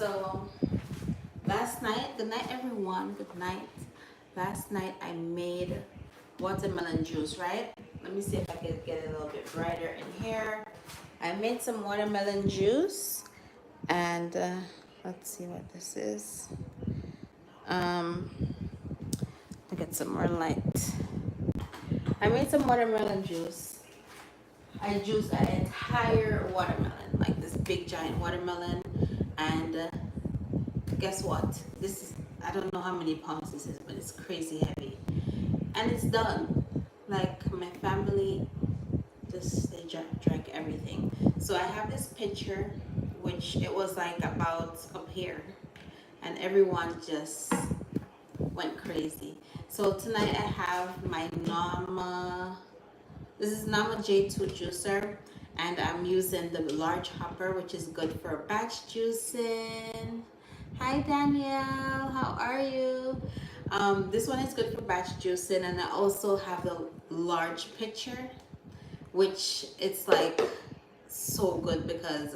So last night, good night everyone, good night. Last night I made watermelon juice, right? Let me see if I can get it a little bit brighter in here. I made some watermelon juice and let's see what this is. I'll get some more light. I made some watermelon juice. I juiced an entire watermelon, like this big giant watermelon, and guess what? This is, I don't know how many pounds this is, but it's crazy heavy. And it's done. Like my family, just they drank everything. So I have this picture, which it was like about up here, and everyone just went crazy. So tonight I have my Nama. This is Nama J2 juicer, and I'm using the large hopper, which is good for batch juicing. Hi Danielle, how are you? This one is good for batch juicing, and I also have the large pitcher, which it's like so good because,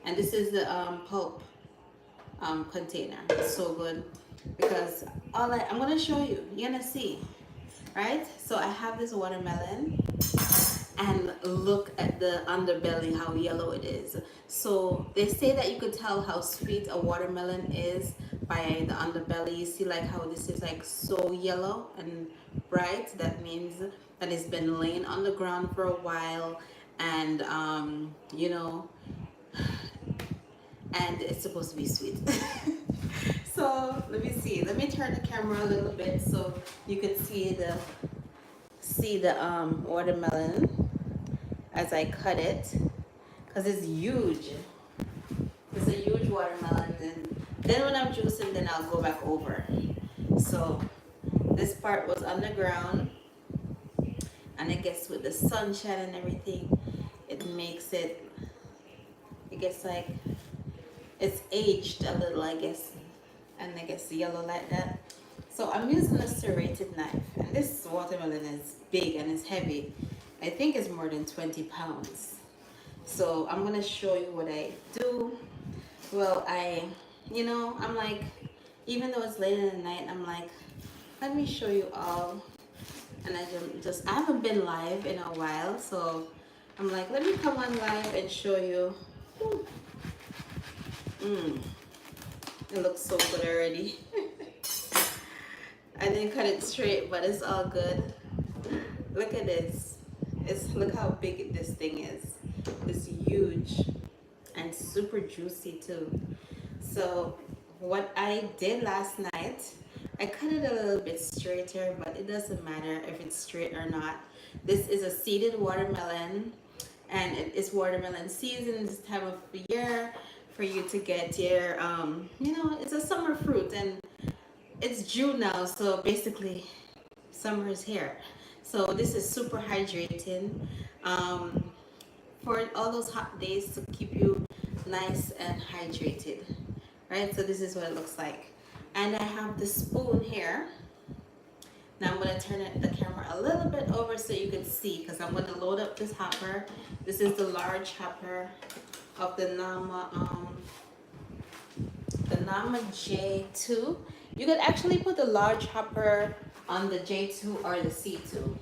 and this is the pulp container. It's so good because I'm gonna show you. You're gonna see, right? So I have this watermelon. And look at the underbelly, how yellow it is. So they say that you could tell how sweet a watermelon is by the underbelly. You see like how this is like so yellow and bright. That means that it's been laying on the ground for a while, and you know, and it's supposed to be sweet. So let me see. Let me turn the camera a little bit so you can see the watermelon as I cut it, because it's huge. It's a huge watermelon. And then when I'm juicing, then I'll go back over. So this part was on the ground, and I guess with the sunshine and everything, it makes it, it gets like, it's aged a little, I guess, and it gets yellow like that. So I'm using a serrated knife, and this watermelon is big and it's heavy. I think it's more than 20 pounds. So I'm gonna show you what I do. Well, I'm like, even though it's late in the night, I'm like, let me show you all. And I haven't been live in a while, so I'm like, let me come on live and show you. It looks so good already. I didn't cut it straight, but it's all good. Look at this. Look how big this thing is. It's huge and super juicy too. So what I did last night, I cut it a little bit straighter, but it doesn't matter if it's straight or not. This is a seeded watermelon, and it is watermelon season this time of the year for you to get your, it's a summer fruit, and it's June now, so basically summer is here. So this is super hydrating for all those hot days, to keep you nice and hydrated, right? So this is what it looks like. And I have the spoon here. Now I'm going to turn the camera a little bit over so you can see, because I'm going to load up this hopper. This is the large hopper of the Nama J2. You could actually put the large hopper on the J2 or the C2.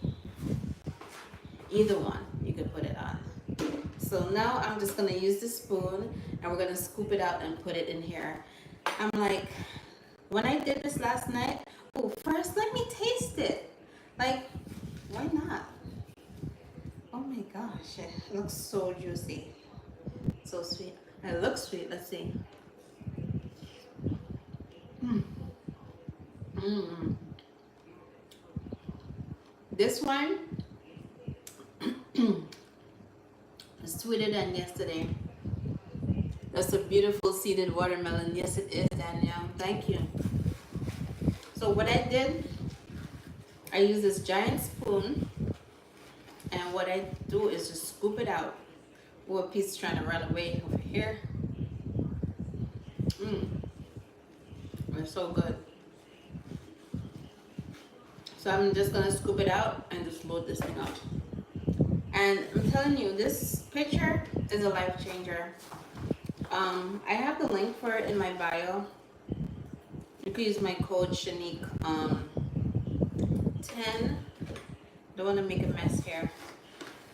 Either one you could put it on. So now I'm just gonna use the spoon, and we're gonna scoop it out and put it in here. I'm like, when I did this last night, first let me taste it. Like, why not? Oh my gosh, it looks so juicy. So sweet. It looks sweet. Let's see. This one is sweeter than yesterday. That's a beautiful seeded watermelon. Yes, it is, Danielle. Thank you. So what I did, I use this giant spoon, and what I do is just scoop it out. Oh, a piece is trying to run away over here. It's so good. So I'm just gonna scoop it out and just load this thing up. And I'm telling you, this picture is a life changer. I have the link for it in my bio. You could use my code Shanique 10. Don't want to make a mess here.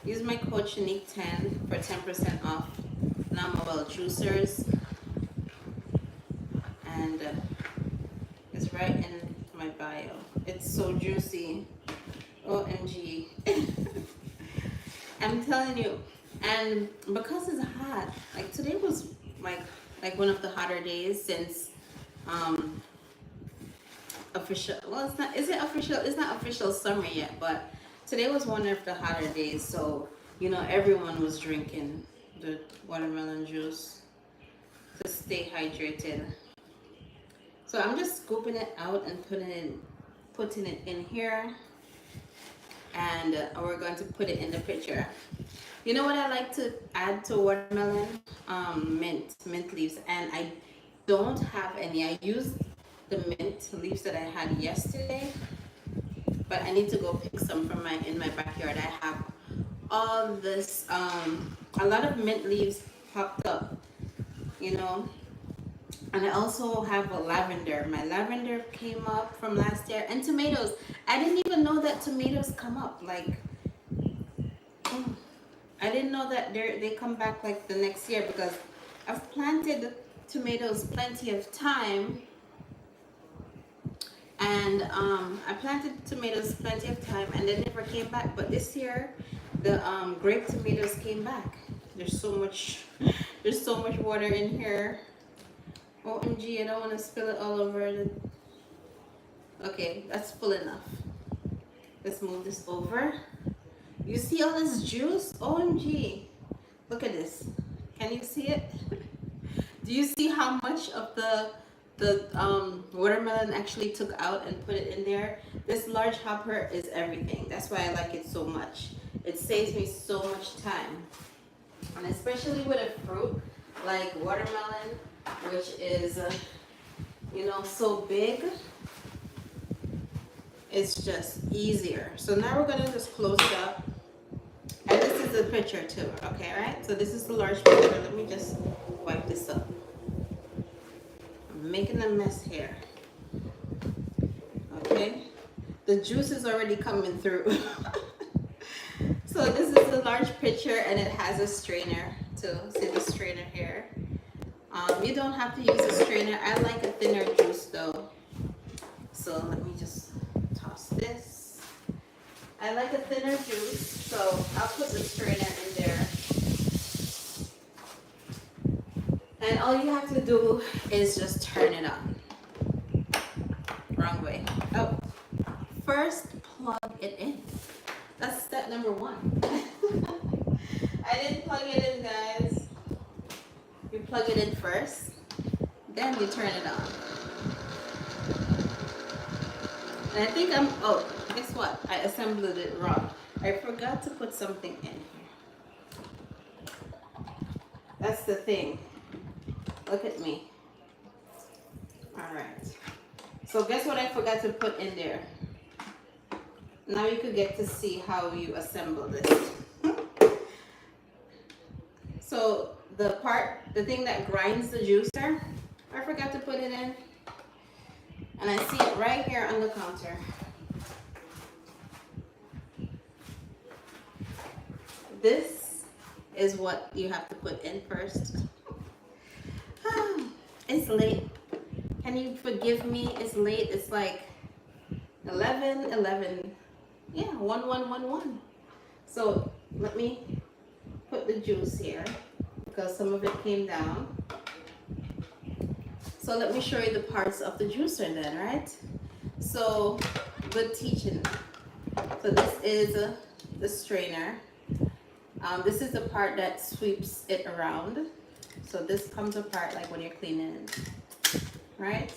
Use my code Shanique 10 for 10% off non-mobile juicers, and it's right in my bio. It's so juicy. OMG. I'm telling you. And because it's hot, like today was like one of the hotter days since official, well, it's not, is it official? It's not official summer yet, but today was one of the hotter days, so you know everyone was drinking the watermelon juice to stay hydrated. So I'm just scooping it out and putting it in here, and we're going to put it in the pitcher. You know what I like to add to watermelon? Mint leaves, and I don't have any. I used the mint leaves that I had yesterday, but I need to go pick some from in my backyard. I have all this, a lot of mint leaves popped up, you know. And I also have a lavender. My lavender came up from last year, and tomatoes. I didn't even know that tomatoes come up. Like, I didn't know that they come back like the next year, because I've planted tomatoes plenty of time. And I planted tomatoes plenty of time, and they never came back. But this year, the grape tomatoes came back. There's so much water in here. OMG, I don't want to spill it all over. Okay, that's full enough. Let's move this over. You see all this juice? OMG. Look at this. Can you see it? Do you see how much of the watermelon actually took out and put it in there? This large hopper is everything. That's why I like it so much. It saves me so much time. And especially with a fruit like watermelon, which is, you know, so big, it's just easier. So now we're gonna just close it up. And this is the pitcher too, okay, right? So this is the large pitcher. Let me just wipe this up. I'm making a mess here. Okay, the juice is already coming through. So this is the large pitcher, and it has a strainer too. See the strainer here? You don't have to use a strainer. I like a thinner juice though. So let me just toss this. I like a thinner juice, so I'll put the strainer in there. And all you have to do is just turn it on. Wrong way. Oh, first plug it in. That's step number one. I didn't plug it in, guys. You plug it in first, then you turn it on. And I think guess what? I assembled it wrong. I forgot to put something in here. That's the thing. Look at me. All right. So guess what I forgot to put in there? Now you could get to see how you assemble this. So the thing that grinds the juicer, I forgot to put it in. And I see it right here on the counter. This is what you have to put in first. It's late. Can you forgive me? It's late. It's like 11. Yeah, 1111. So let me put the juice here, because some of it came down. So let me show you the parts of the juicer then, right? So good teaching. So this is the strainer. This is the part that sweeps it around. So this comes apart like when you're cleaning it, right?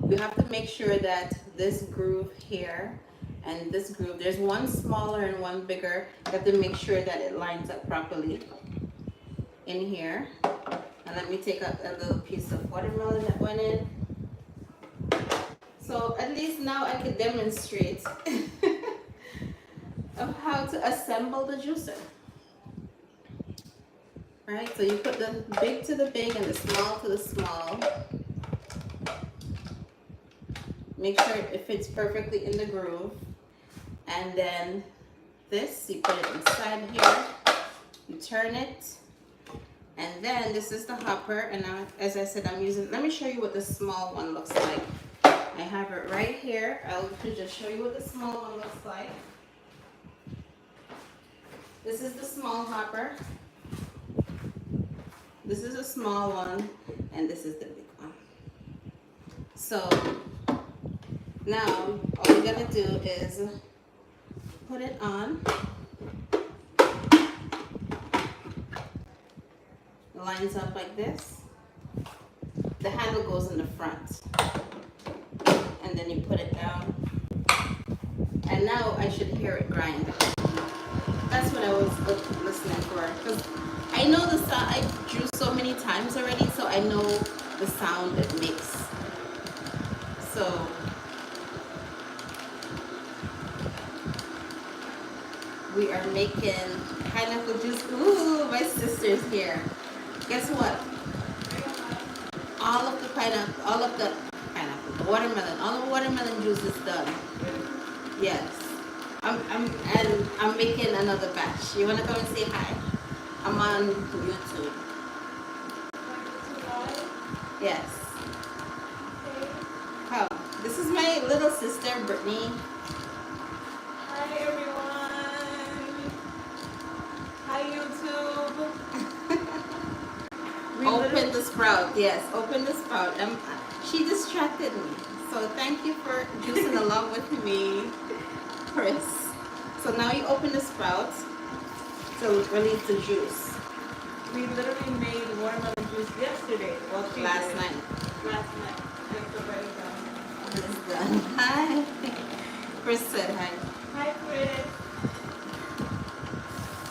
You have to make sure that this groove here and this groove, there's one smaller and one bigger. You have to make sure that it lines up properly in here. And let me take out a little piece of watermelon that went in. So at least now I could demonstrate of how to assemble the juicer. right? So you put the big to the big and the small to the small. Make sure it fits perfectly in the groove. And then this, you put it inside here, you turn it, and then this is the hopper. And now, as I said, I'm using, let me show you what the small one looks like. I have it right here. I'll just show you what the small one looks like. This is the small hopper. This is a small one, and this is the big one. So now all you're gonna do is put it on. It lines up like this. The handle goes in the front, and then you put it down. And now I should hear it grind. That's what I was listening for, because I know the sound. I drew so many times already, so I know the sound it makes. So we are making pineapple juice. Ooh, my sister's here. Guess what? All of the watermelon, all the watermelon juice is done. Yes. I'm making another batch. You wanna come and say hi? I'm on YouTube. Yes. Come. This is my little sister, Brittany. Hi everyone. Hi YouTube. Open the sprout. Yes, open the sprout. She distracted me. So thank you for juicing along with me, Chris. So now you open the sprout to release the juice. We literally made watermelon juice yesterday. Well, Last night. Last night. And it's already done. It's done. Hi. Chris said hi. Hi Chris.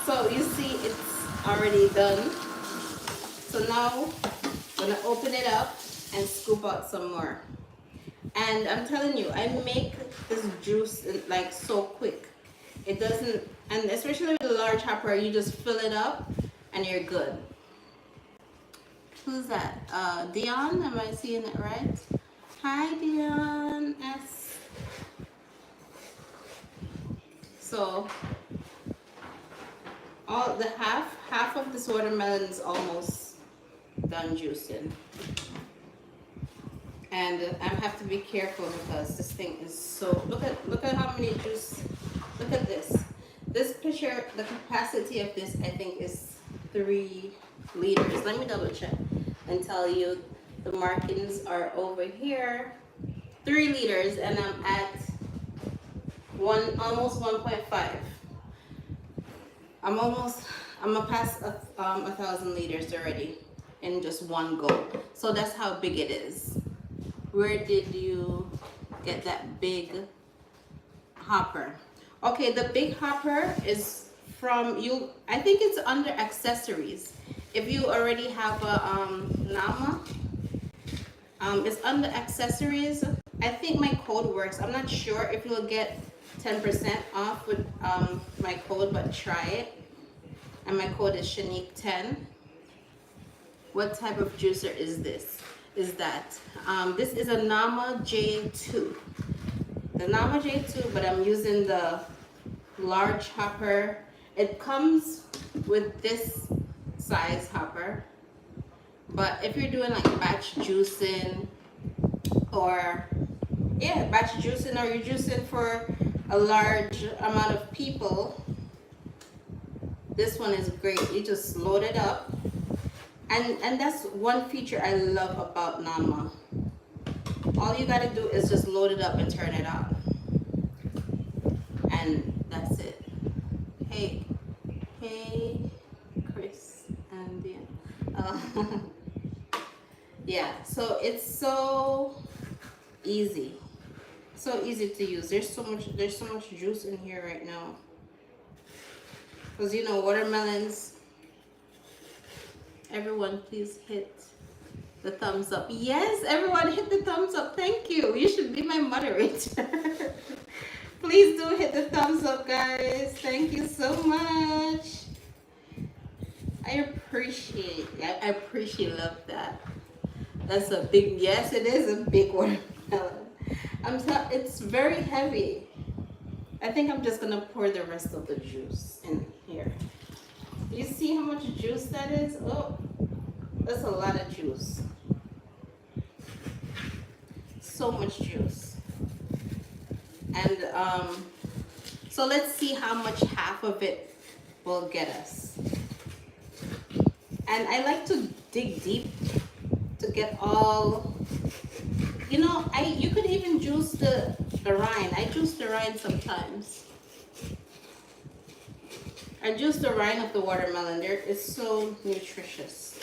So you see it's already done. So now I'm gonna open it up and scoop out some more. And I'm telling you, I make this juice like so quick. It doesn't, and especially with a large hopper, you just fill it up and you're good. Who's that? Dion, am I seeing it right? Hi Dion S. So all the half of this watermelon is almost done juicing. And I have to be careful because this thing is so, look at how many juice. Look at this. This picture, the capacity of this I think is 3 liters. Let me double check and tell you the markings are over here. 3 liters, and I'm at almost 1.5. I'm gonna pass 1,000 liters already in just one go. So that's how big it is. Where did you get that big hopper? Okay, the big hopper is from you. I think it's under accessories. If you already have a Nama, it's under accessories. I think my code works. I'm not sure if you'll get 10% off with my code, but try it. And my code is Shanique 10. What type of juicer is this? Is that this is a Nama J2. The Nama J2, but I'm using the large hopper. It comes with this size hopper, but if you're doing like batch juicing or batch juicing, or you're juicing for a large amount of people, this one is great. You just load it up. And that's one feature I love about Nama. All you gotta do is just load it up and turn it on. And that's it. Hey, Chris and Dan. Yeah, so it's so easy. So easy to use. There's so much juice in here right now. Because you know, watermelons. Everyone, please hit the thumbs up. Yes, everyone hit the thumbs up. Thank you. You should be my moderator. Please do hit the thumbs up, guys. Thank you so much. I appreciate love that. That's a big, yes, it is a big watermelon. It's very heavy. I think I'm just gonna pour the rest of the juice in here. Do you see how much juice that is? Oh, that's a lot of juice. So much juice. And so let's see how much half of it will get us. And I like to dig deep to get all, you know, you could even juice the rind. I juice the rind sometimes. I juice the rind of the watermelon. It's so nutritious.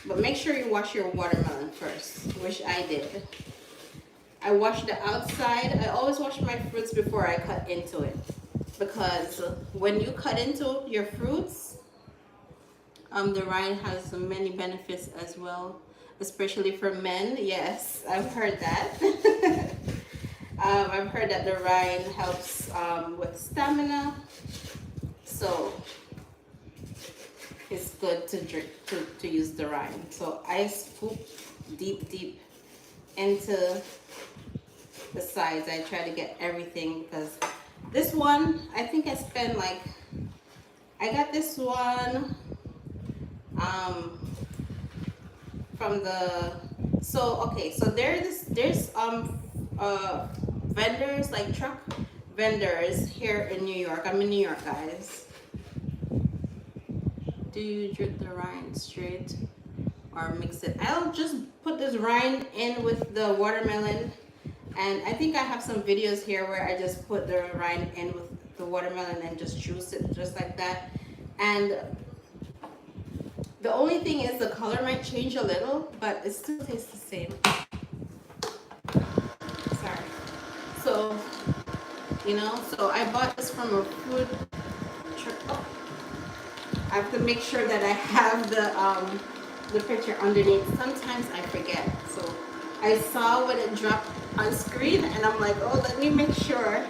But make sure you wash your watermelon first, which I did. I wash the outside. I always wash my fruits before I cut into it. Because when you cut into your fruits, the rind has many benefits as well, especially for men. Yes, I've heard that. I've heard that the rind helps with stamina. So it's good to drink to use the rind. So I scoop deep into the sides. I try to get everything because this one, I think I spent like, I got this one from the, so there's vendors, like truck vendors here in New York. I'm in New York, guys. Do you drip the rind straight or mix it? I'll just put this rind in with the watermelon, and I think I have some videos here where I just put the rind in with the watermelon and just juice it just like that. And the only thing is the color might change a little, but it still tastes the same. Sorry. So, you know, so I bought this from a food truck. Oh, I have to make sure that I have the picture underneath. Sometimes I forget. So I saw when it dropped on screen and I'm like, oh, let me make sure.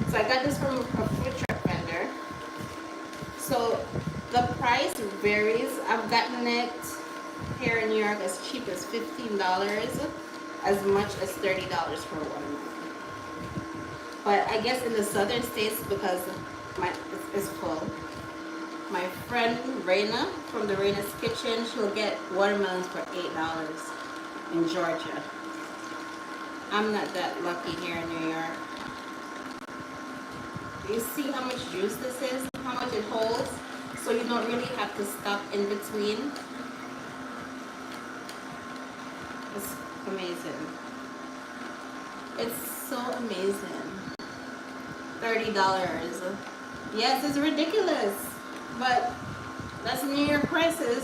So I got this from a food truck vendor. So the price varies. I've gotten it here in New York as cheap as $15, as much as $30 for one. But I guess in the southern states, because it's full. My friend Raina from the Raina's Kitchen, she'll get watermelons for $8 in Georgia. I'm not that lucky here in New York. You see how much juice this is? How much it holds? So you don't really have to stop in between. It's amazing. It's so amazing. $30. Yes, it's ridiculous. But that's New York prices.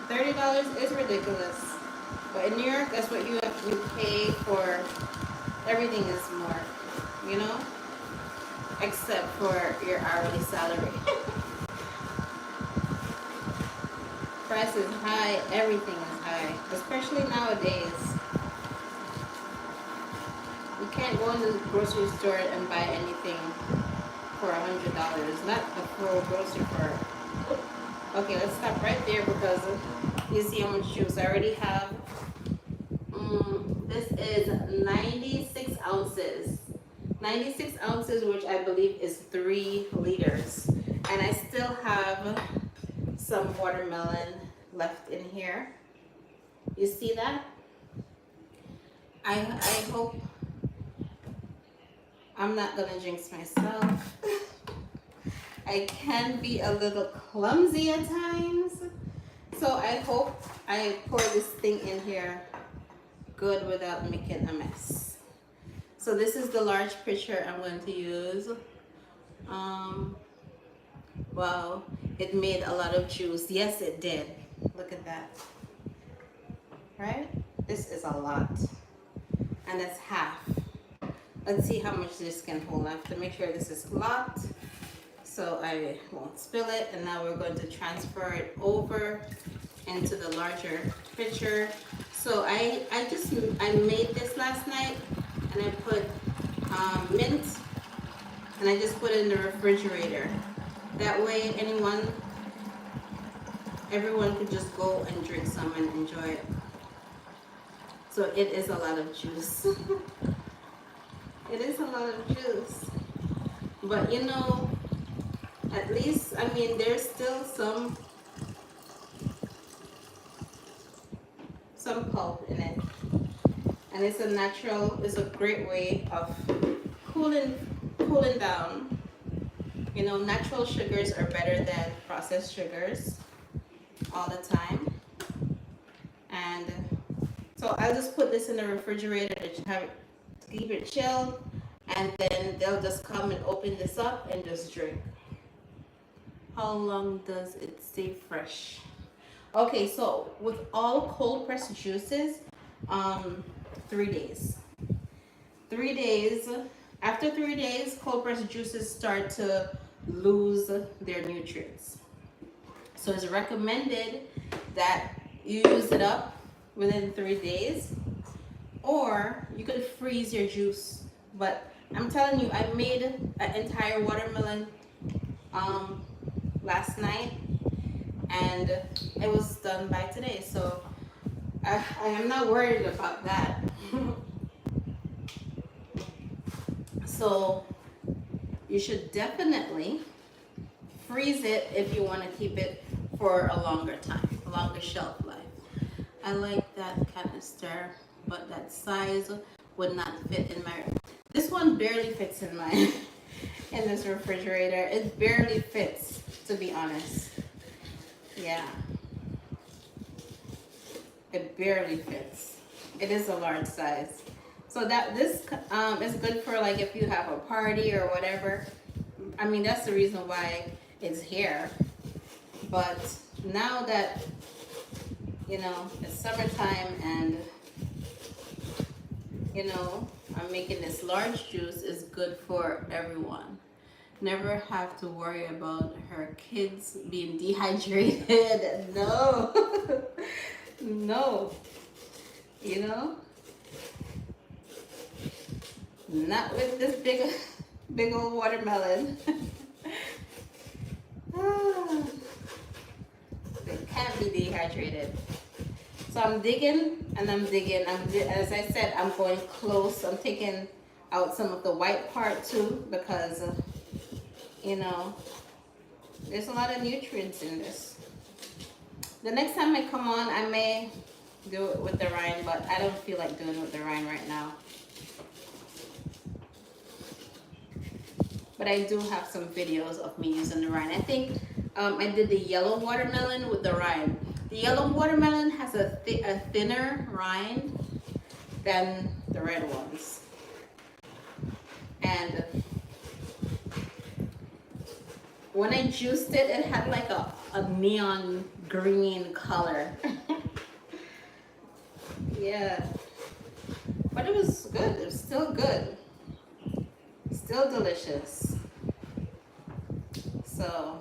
$30 is ridiculous. But in New York, that's what you pay for. Everything is more, you know? Except for your hourly salary. Price is high, everything is high, especially nowadays. You can't go in the grocery store and buy anything for $100. Not the full grocery for. Okay, let's stop right there because you see how much juice I already have. This is 96 ounces. 96 ounces, which I believe is 3 liters. And I still have some watermelon left in here. You see that? I hope I'm not gonna jinx myself. I can be a little clumsy at times. So I hope I pour this thing in here good without making a mess. So this is the large pitcher I'm going to use. Wow, it made a lot of juice. Yes, it did. Look at that. Right? This is a lot. And that's half. Let's see how much this can hold. I have to make sure this is locked so I won't spill it. And now we're going to transfer it over into the larger pitcher. So I made this last night and I put mint and I just put it in the refrigerator. That way anyone everyone could just go and drink some and enjoy it. So it is a lot of juice. It is a lot of juice. But you know, at least, I mean, there's still some pulp in it. And it's a natural, it's a great way of cooling down. You know, natural sugars are better than processed sugars all the time. And so I'll just put this in the refrigerator to have it, to keep it chilled, and then they'll just come and open this up and just drink. How long does it stay fresh? Okay, so with all cold pressed juices, 3 days. 3 days. After 3 days, cold pressed juices start to lose their nutrients. So it's recommended that you use it up within 3 days, or you could freeze your juice. But I'm telling you, I made an entire watermelon last night, and it was done by today, so I am not worried about that. So you should definitely freeze it if you want to keep it for a longer time, a longer shelf life. I like that canister, but that size would not fit in my. This one barely fits in my in this refrigerator. It barely fits, to be honest. Yeah, it barely fits. It is a large size. So that this is good for like if you have a party or whatever. I mean, that's the reason why it's here. But now that, you know, it's summertime and, you know, I'm making this large juice, is good for everyone. Never have to worry about her kids being dehydrated. No. No. You know? Not with this big old watermelon. They can't be dehydrated. So I'm digging and I'm digging. As I said, I'm going close. I'm taking out some of the white part too, because you know, there's a lot of nutrients in this. The next time I come on, I may do it with the rind, but I don't feel like doing it with the rind right now. But I do have some videos of me using the rind. I think I did the yellow watermelon with the rind. The yellow watermelon has a thinner rind than the red ones. And when I juiced it, it had like a neon green color. Yeah. But it was good. It was still good. Still delicious. So,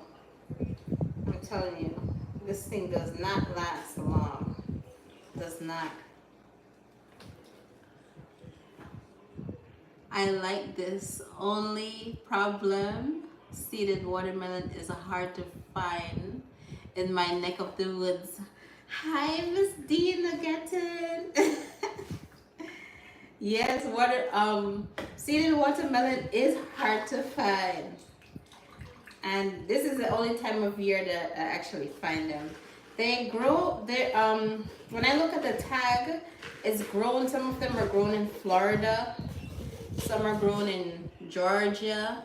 I'm telling you, this thing does not last long. Does not. I like this. Only problem, seeded watermelon is hard to find in my neck of the woods. Hi, Miss Dina Gatton. Yes, seeded watermelon is hard to find. And this is the only time of year that I actually find them. They grow, when I look at the tag, it's grown, some of them are grown in Florida, some are grown in Georgia.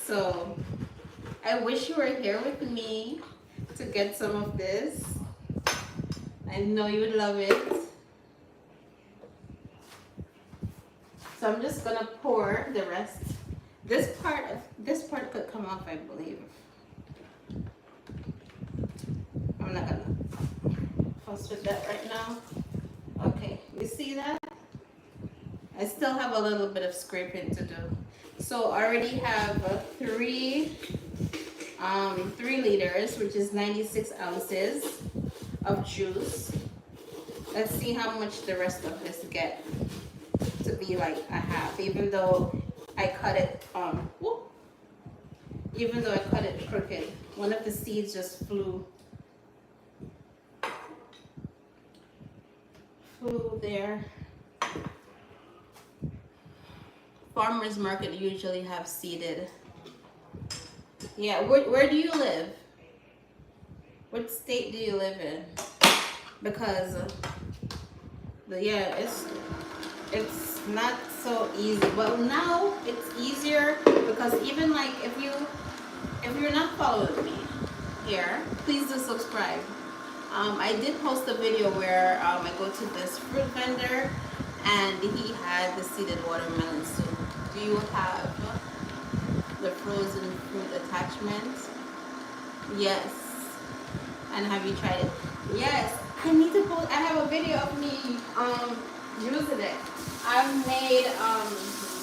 So, I wish you were here with me to get some of this. I know you would love it. So I'm just gonna pour the rest. This part could come off, I believe. I'm not gonna fuss with that right now. Okay, you see that? I still have a little bit of scraping to do. So I already have 3 liters, which is 96 ounces of juice. Let's see how much the rest of this get to be like a half, even though I cut it even though I cut it crooked. One of the seeds just flew there. Farmers market usually have seeded. Yeah, where do you live? What state do you live in? Because yeah, it's not so easy. Well, now it's easier because even like if you're not following me here, please do subscribe. I did post a video where I go to this fruit vendor and he had the seeded watermelon soup. Do you have the frozen fruit attachment? Yes. And have you tried it? Yes. I need to post. I have a video of me using it. I've made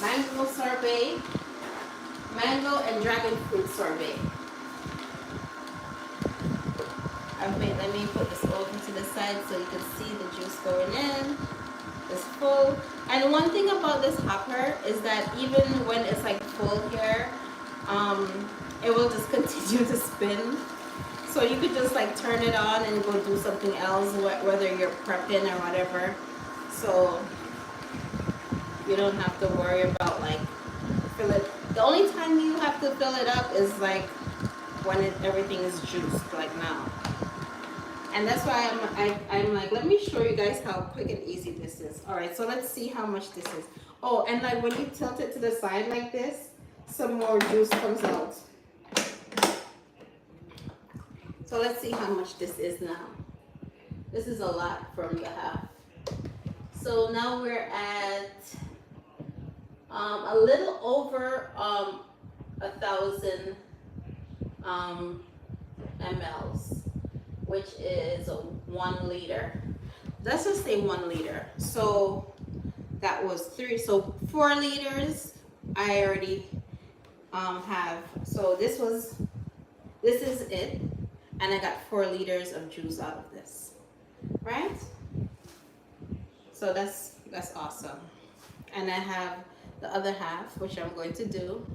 mango sorbet, mango and dragon fruit sorbet. Let me put this over to the side so you can see the juice going in. It's full. And one thing about this hopper is that even when it's like full here, it will just continue to spin. So you could just like turn it on and go do something else, whether you're prepping or whatever. So you don't have to worry about like fill it. The only time you have to fill it up is like when everything is juiced, like now. And that's why I'm like, let me show you guys how quick and easy this is. All right, so let's see how much this is. Oh, and like when you tilt it to the side like this, some more juice comes out. So let's see how much this is now. This is a lot from the half. So now we're at a little over 1,000 mLs, which is 1 liter. Let's just say 1 liter. So that was 3. So 4 liters I already have. So this is it. And I got 4 liters of juice out of this, right? So that's awesome. And I have the other half, which I'm going to do.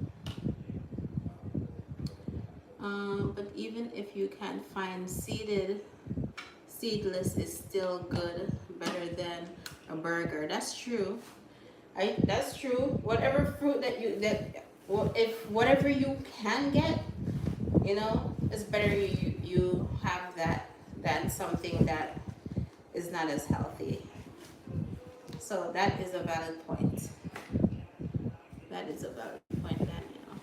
But even if you can't find seedless is still good, better than a burger. That's true. That's true. Whatever fruit if whatever you can get, you know, it's better you have that than something that is not as healthy. So that is a valid point. That is a valid point, Daniel.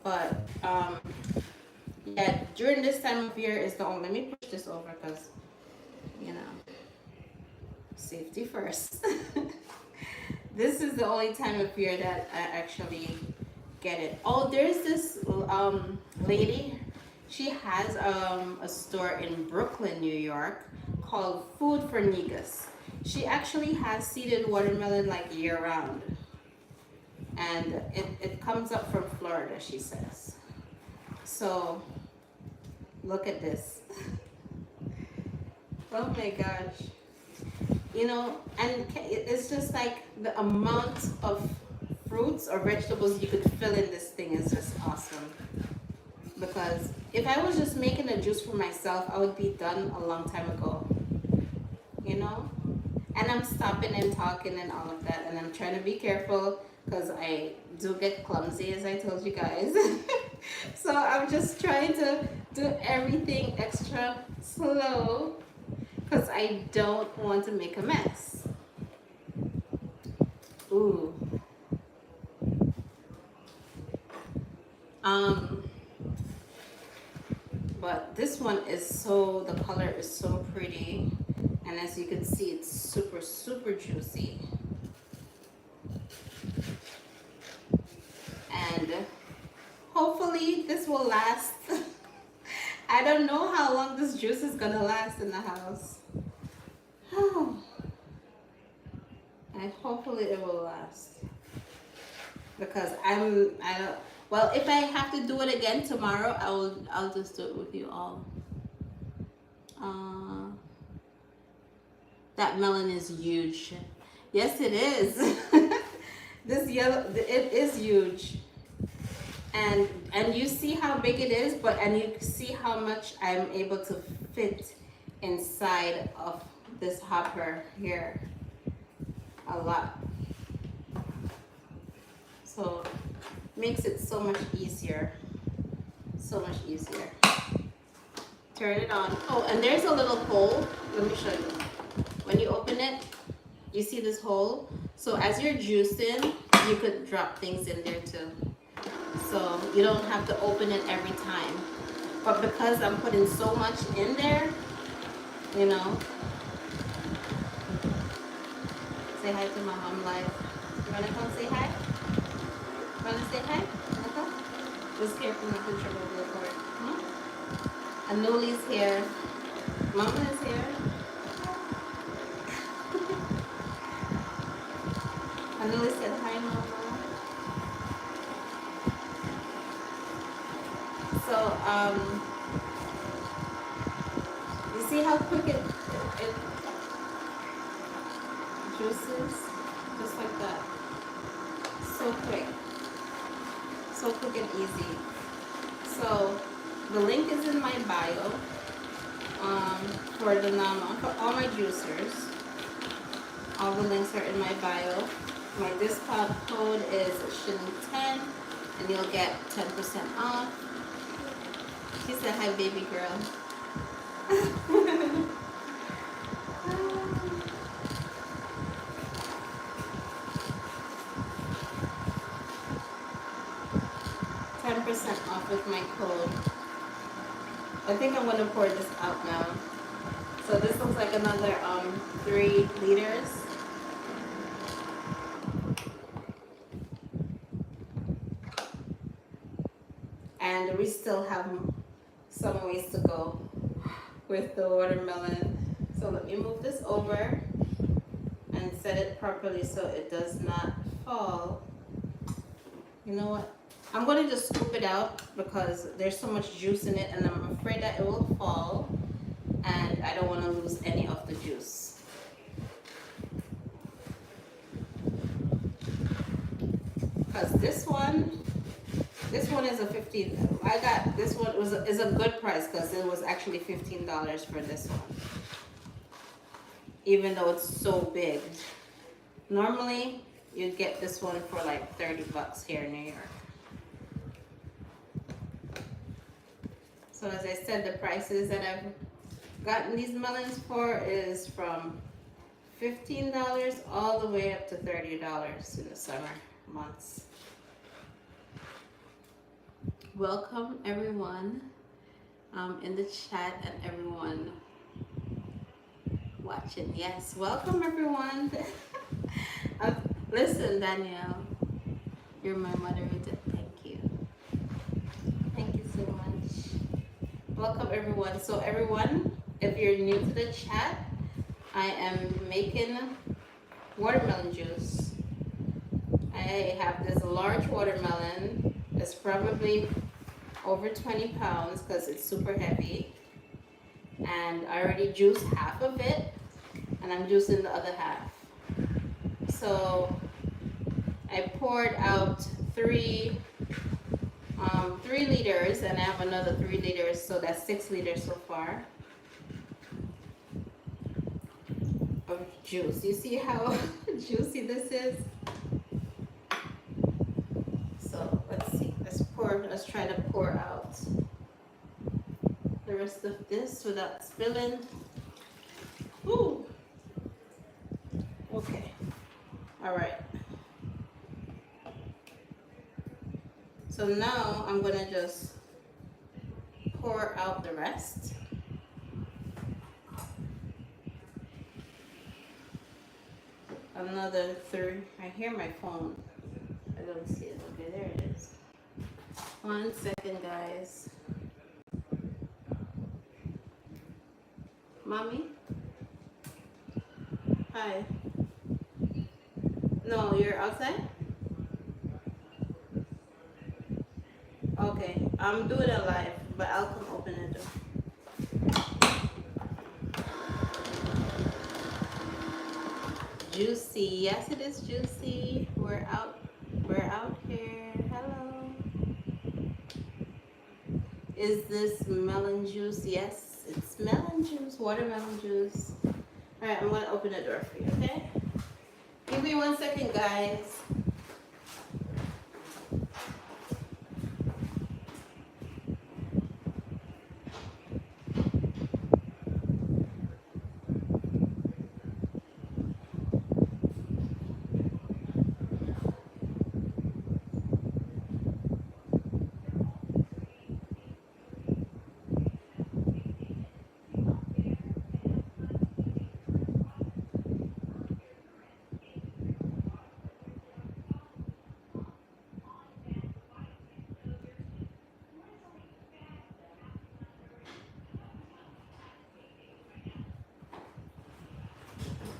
But yeah, during this time of year is the only. Let me push this over because, you know, safety first. This is the only time of year that I actually get it. Oh, there's this lady. She has a store in Brooklyn, New York, called Food for Niggas. She actually has seeded watermelon like year round, and it comes up from Florida, she says. So look at this. Oh my gosh. You know, and it's just like the amount of fruits or vegetables you could fill in this thing is just awesome. Because if I was just making a juice for myself, I would be done a long time ago. You know? And I'm stopping and talking and all of that, and I'm trying to be careful because I do get clumsy, as I told you guys. So I'm just trying to do everything extra slow because I don't want to make a mess. Ooh. But this one is the color is so pretty, and as you can see, it's super, super juicy. And hopefully this will last. I don't know how long this juice is gonna last in the house. And hopefully it will last. Because well, if I have to do it again tomorrow, I'll just do it with you all. That melon is huge. Yes, it is. This yellow, it is huge. And you see how big it is, and you see how much I'm able to fit inside of this hopper here. A lot. So makes it so much easier. So much easier. Turn it on. Oh, and there's a little hole. Let me show you. When you open it, you see this hole. So as you're juicing, you could drop things in there too. So you don't have to open it every time. But because I'm putting so much in there, you know. Say hi to my mom live. You wanna come say hi? You wanna say hi? Wanna come? Just careful not to trip over the cord. Anuli's here. Mama is here. Anuli said hi, Mama. So, you see how quick it juices? Just like that. So quick. So quick and easy. So, the link is in my bio for the Nama, for all my juicers. All the links are in my bio. My discount code is Shanique10 and you'll get 10% off. She said, hi, baby girl. %10 off with my code. I think I'm gonna pour this out now. So this looks like another 3 liters. And we still have some ways to go with the watermelon. So let me move this over and set it properly so it does not fall. You know what? I'm going to just scoop it out because there's so much juice in it and I'm afraid that it will fall and I don't want to lose any of the juice. Because this one is a 15. I got this one is a good price because it was actually $15 for this one. Even though it's so big. Normally you'd get this one for like $30 here in New York. So as I said, the prices that I've gotten these melons for is from $15 all the way up to $30 in the summer months. Welcome everyone in the chat and everyone watching. Yes, welcome everyone. Listen, Danielle, you're my moderator. Thank you. Thank you so much. Welcome everyone. So everyone, if you're new to the chat, I am making watermelon juice. I have this large watermelon. It's probably over 20 pounds because it's super heavy. And I already juiced half of it and I'm juicing the other half. So I poured out 3 liters and I have another 3 liters, so that's 6 liters so far of juice. You see how juicy this is? So let's see, let's try to pour out the rest of this without spilling. Ooh. Okay. All right. So now I'm gonna just pour out the rest. Another 3. I hear my phone. I don't see it. Okay, there it is. 1 second, guys. Mommy? Hi. No, you're outside? Okay, I'm doing it live, but I'll come open the door. Juicy. Yes, it is juicy. We're out here. Hello. Is this melon juice? Yes, it's melon juice, watermelon juice. All right, I'm gonna open the door for you, okay? Give me 1 second, guys.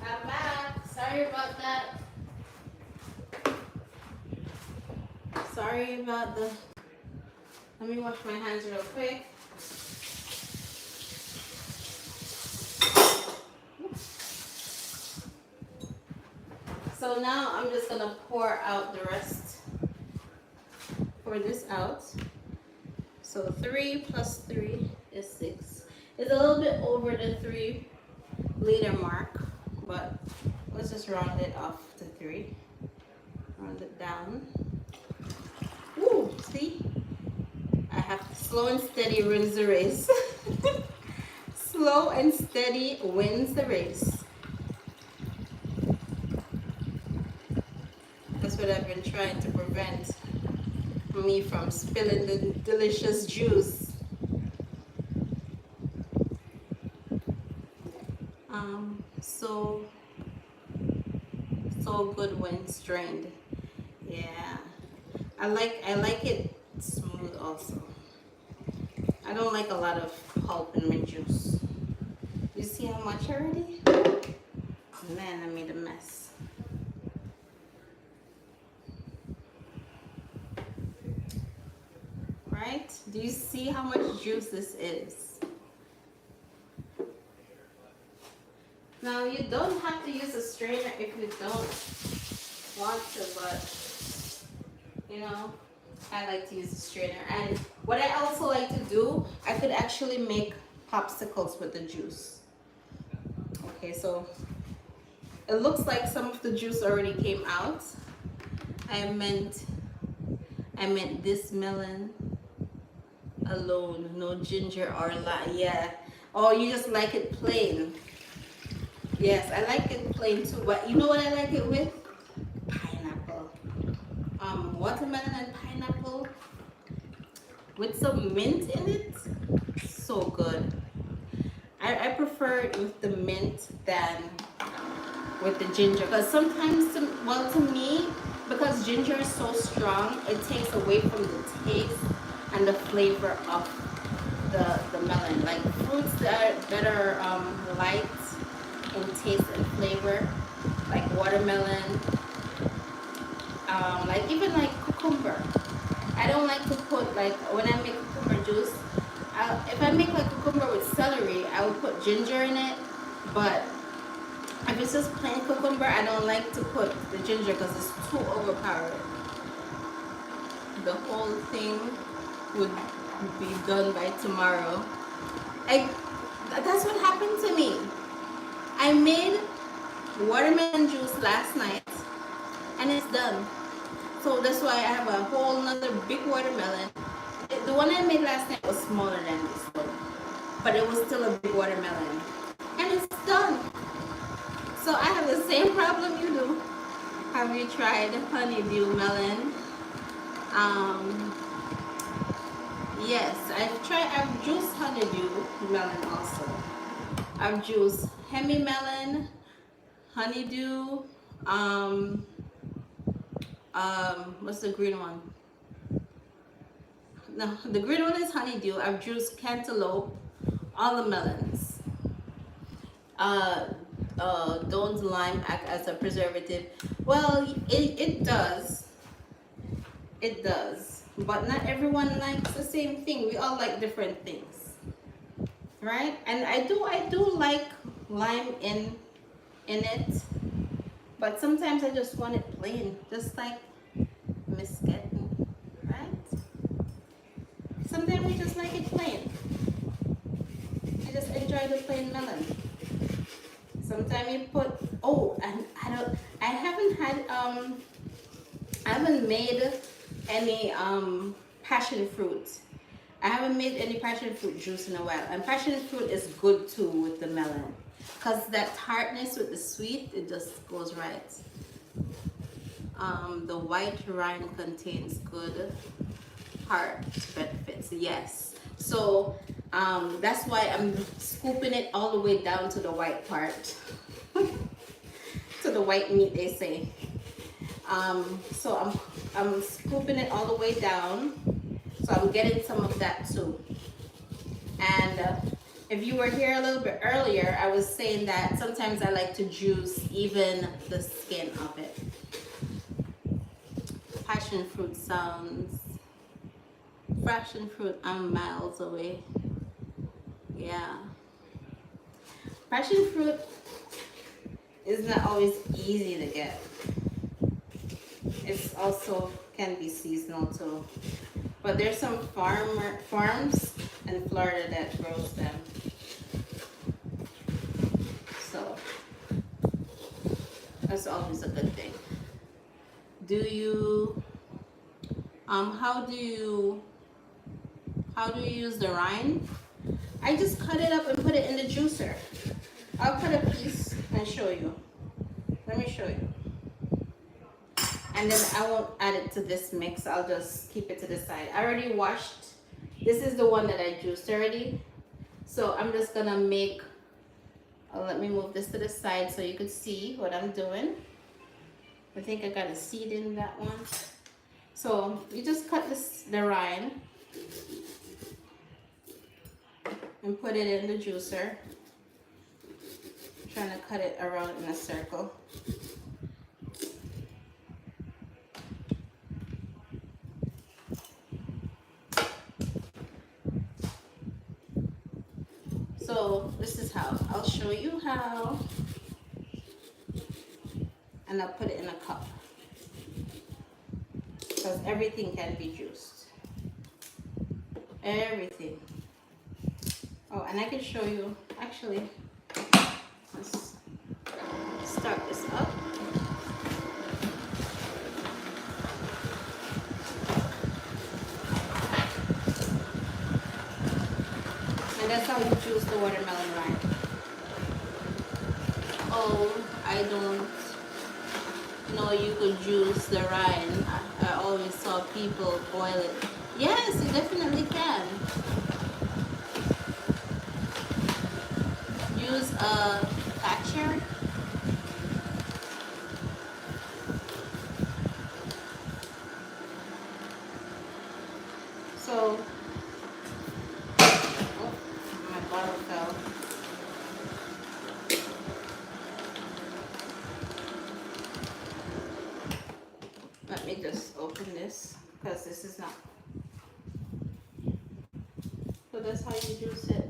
I'm back. Sorry about that. Sorry about the. Let me wash my hands real quick. So now I'm just gonna pour out the rest. Pour this out. So 3 plus 3 is 6. It's a little bit over the 3-liter mark, but let's just round it off to 3. Round it down. Ooh, see? I have to slow and steady wins the race. Slow and steady wins the race. That's what I've been trying to prevent me from spilling the delicious juice. So good when strained. Yeah, I like it smooth also. I don't like a lot of pulp in my juice. You see how much already? Man, I made a mess. Right? Do you see how much juice this is? Now, you don't have to use a strainer if you don't want to, but, you know, I like to use a strainer. And what I also like to do, I could actually make popsicles with the juice. Okay, so it looks like some of the juice already came out. I meant this melon alone, no ginger or lime. Yeah. Oh, you just like it plain. Yes, I like it plain too, but you know what I like it with? Pineapple. Watermelon and pineapple with some mint in it. So good. I prefer it with the mint than with the ginger, because sometimes, to me, because ginger is so strong, it takes away from the taste and the flavor of the melon. Like fruits that are light in taste and flavor, like watermelon, like even like cucumber. I don't like to put, like when I make cucumber juice, if I make like cucumber with celery, I would put ginger in it. But if it's just plain cucumber, I don't like to put the ginger because it's too overpowering. The whole thing would be done by tomorrow. That's what happened to me. I made watermelon juice last night and it's done. So that's why I have a whole nother big watermelon. The one I made last night was smaller than this one, but it was still a big watermelon. And it's done. So I have the same problem you do. Have you tried honeydew melon? Yes, I've juiced honeydew melon also. I've juiced hemi melon, honeydew, what's the green one? No, the green one is honeydew. I've juiced cantaloupe, all the melons. Don't lime act as a preservative? Well, it does. It does. But not everyone likes the same thing. We all like different things. Right? And I do like lime in it. But sometimes I just want it plain. Just like Biscuit. I just like it plain. I just enjoy the plain melon. Sometimes you put, oh, and I haven't made any passion fruit. I haven't made any passion fruit juice in a while. And passion fruit is good too with the melon. Because that tartness with the sweet, it just goes right. The white rind contains good heart benefits, yes. So that's why I'm scooping it all the way down to the white part. To the white meat, they say. So I'm scooping it all the way down. So I'm getting some of that too. And if you were here a little bit earlier, I was saying that sometimes I like to juice even the skin of it. Passion fruit sounds. Passion fruit, I'm miles away. Yeah. Passion fruit is not always easy to get. It's also can be seasonal too. But there's some farms in Florida that grows them. So that's always a good thing. Do you how do you use the rind? I just cut it up and put it in the juicer. I'll cut a piece and show you. Let me show you. And then I won't add it to this mix. I'll just keep it to the side. I already washed. This is the one that I juiced already. So I'm just gonna make, let me move this to the side so you could see what I'm doing. I think I got a seed in that one. So you just cut the rind and put it in the juicer. I'm trying to cut it around in a circle. So this is how. I'll show you how. And I'll put it in a cup. Because everything can be juiced. Everything. Oh, and I can show you, actually, let's start this up. And that's how you juice the watermelon rind. Oh, I don't know you could juice the rind. I always saw people boil it. Yes, you definitely can. Use a catcher. So, oh, my bottle fell. Let me just open this because this is not. So that's how you juice it.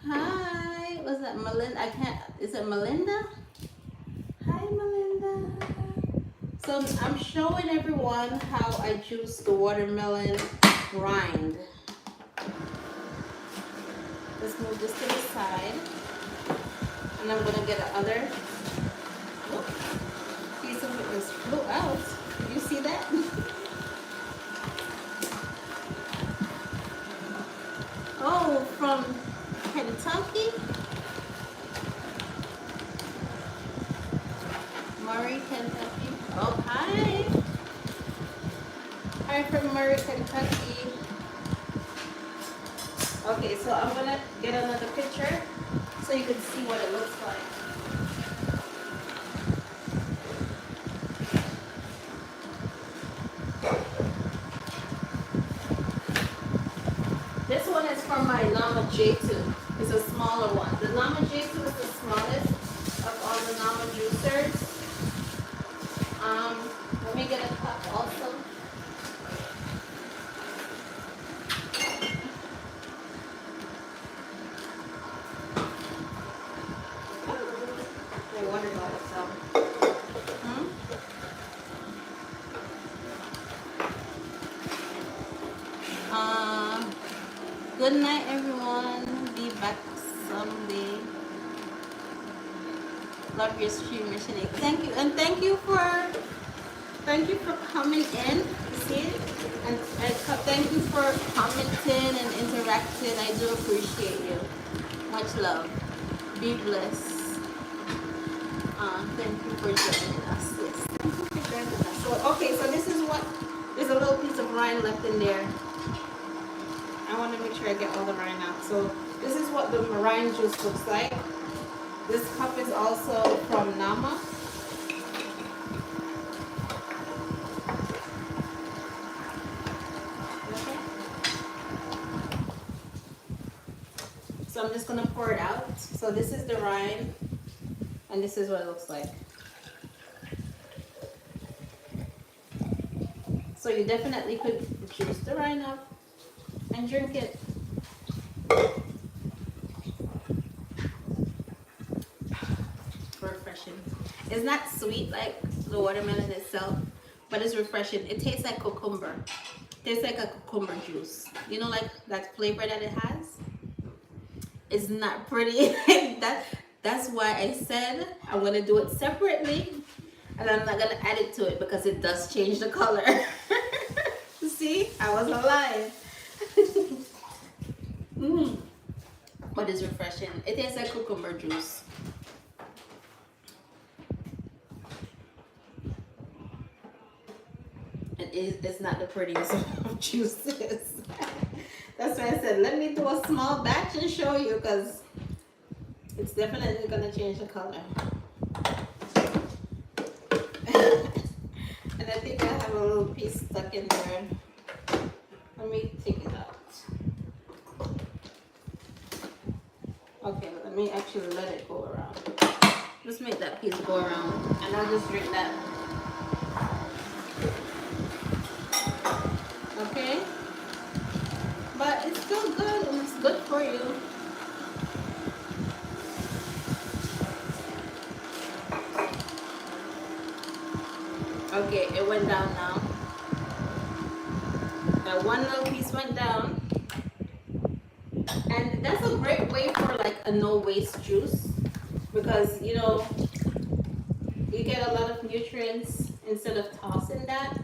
Hi, was that Melinda? I can't, is it Melinda? Hi, Melinda. So I'm showing everyone how I juice the watermelon rind. Let's move this to the side. And I'm gonna get another piece of it just flew out. You see that? Oh, from Kentucky? Murray, Kentucky. Oh, hi. Hi from Murray, Kentucky. Okay, so I'm gonna get another picture so you can see what it looks like. This one is from my Llama J2. It's a smaller one. The Llama J2 is the smallest of all the Llama juicers. Let me get a cup also. My water bottle fell. good night, everyone. Be back someday. Love your stream, Shanique. Thank you, and thank you for coming in. See, and thank you for commenting and interacting. I do appreciate you. Much love. Be blessed. Thank you for joining us. Yes, thank you for joining us. So, okay, so this is what, there's a little piece of rind left in there. I want to make sure I get all the rind out. So, this is what the rind juice looks like. This cup is also from Nama. Okay. So, I'm just going to pour it out. So, this is the rind. And this is what it looks like. So you definitely could juice the rind up and drink it. Refreshing. It's not sweet like the watermelon itself, but it's refreshing. It tastes like cucumber. It tastes like a cucumber juice. You know, like that flavor that it has? It's not pretty. That's why I said I'm going to do it separately. And I'm not going to add it to it because it does change the color. See? I was alive. But it's refreshing. It tastes like cucumber juice. It's not the prettiest of juices. That's why I said, let me do a small batch and show you because it's definitely going to change the color. And I think I have a little piece stuck in there. Let me take it out. Okay, let me actually let it go around. Just make that piece go around and I'll just drink that. Okay? But it's still good and it's good for you. Okay, it went down now. That one little piece went down. And that's a great way for like a no waste juice because you know you get a lot of nutrients instead of tossing that.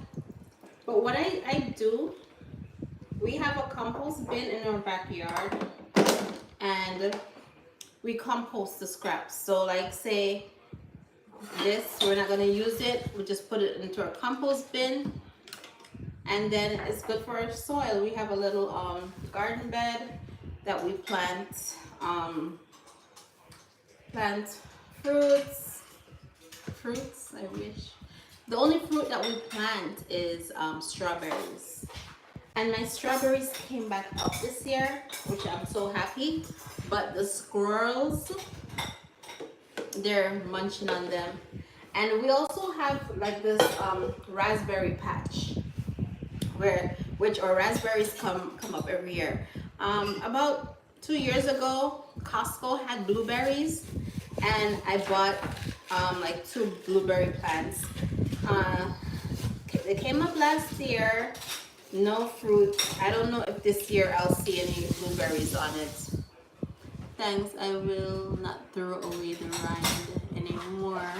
But what I do, we have a compost bin in our backyard and we compost the scraps. So like say this, we're not going to use it, we just put it into our compost bin and then it's good for our soil. We have a little garden bed that we plant fruits. I wish the only fruit that we plant is strawberries, and my strawberries came back up this year, which I'm so happy. But the squirrels, they're munching on them. And we also have like this raspberry patch which our raspberries come up every year. About 2 years ago, Costco had blueberries and I bought like 2 blueberry plants. They came up last year, no fruit. I don't know if this year I'll see any blueberries on it. Thanks, I will not throw away the rind anymore.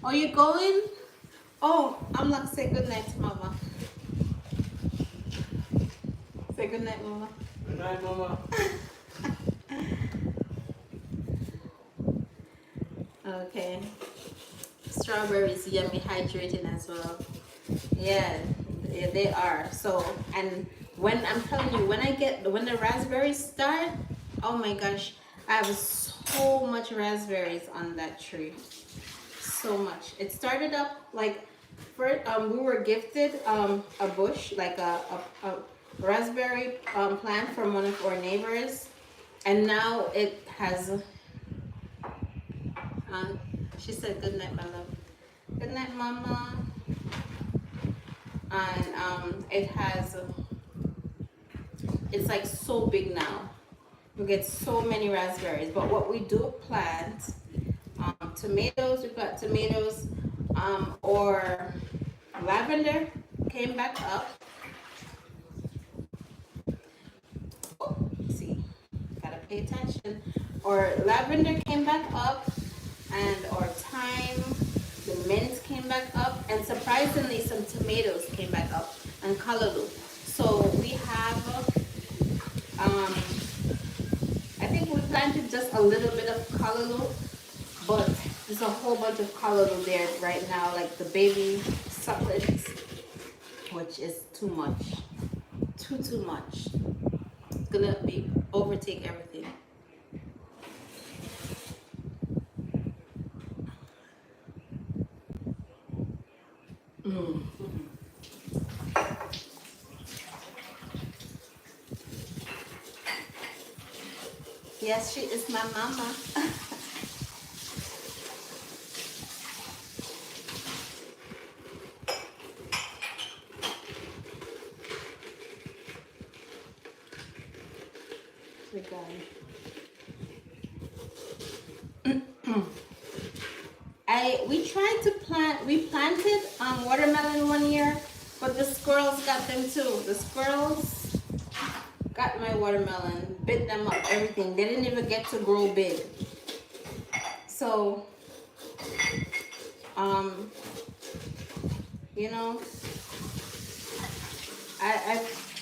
Are you going? Oh, I'm not say good night to Mama. Say good night, Mama. Good night, Mama. Okay. Strawberries, yummy, hydrating as well. Yeah, they are. So, and when I'm telling you, when the raspberries start, oh my gosh, I have so much raspberries on that tree. So much. It started up like first, we were gifted a bush, like a raspberry plant from one of our neighbors, and now it has she said good night, my love. Good night, Mama. And it's like so big now. We get so many raspberries. But what we do plant tomatoes, we plant tomatoes, or lavender came back up. pay attention. Or lavender came back up, and or thyme, the mint came back up, and surprisingly some tomatoes came back up, and callaloo. So we have I think we planted just a little bit of callaloo, but there's a whole bunch of callaloo there right now, like the baby succulents, which is too much. Too much. It's gonna be overtake everything. Mm. Yes, she is my mama. We're done. We planted watermelon one year, but the squirrels got them too. The squirrels got my watermelon, bit them up, everything. They didn't even get to grow big. So, you know,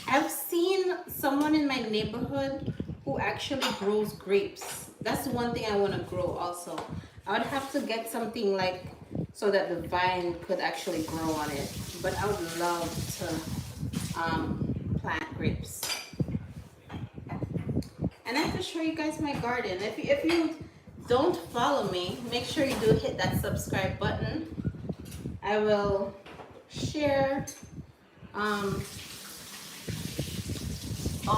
I've seen someone in my neighborhood who actually grows grapes. That's the one thing I want to grow also. I would have to get something like so that the vine could actually grow on it. But I would love to plant grapes. And I have to show you guys my garden. If you don't follow me, make sure you do hit that subscribe button. I will share all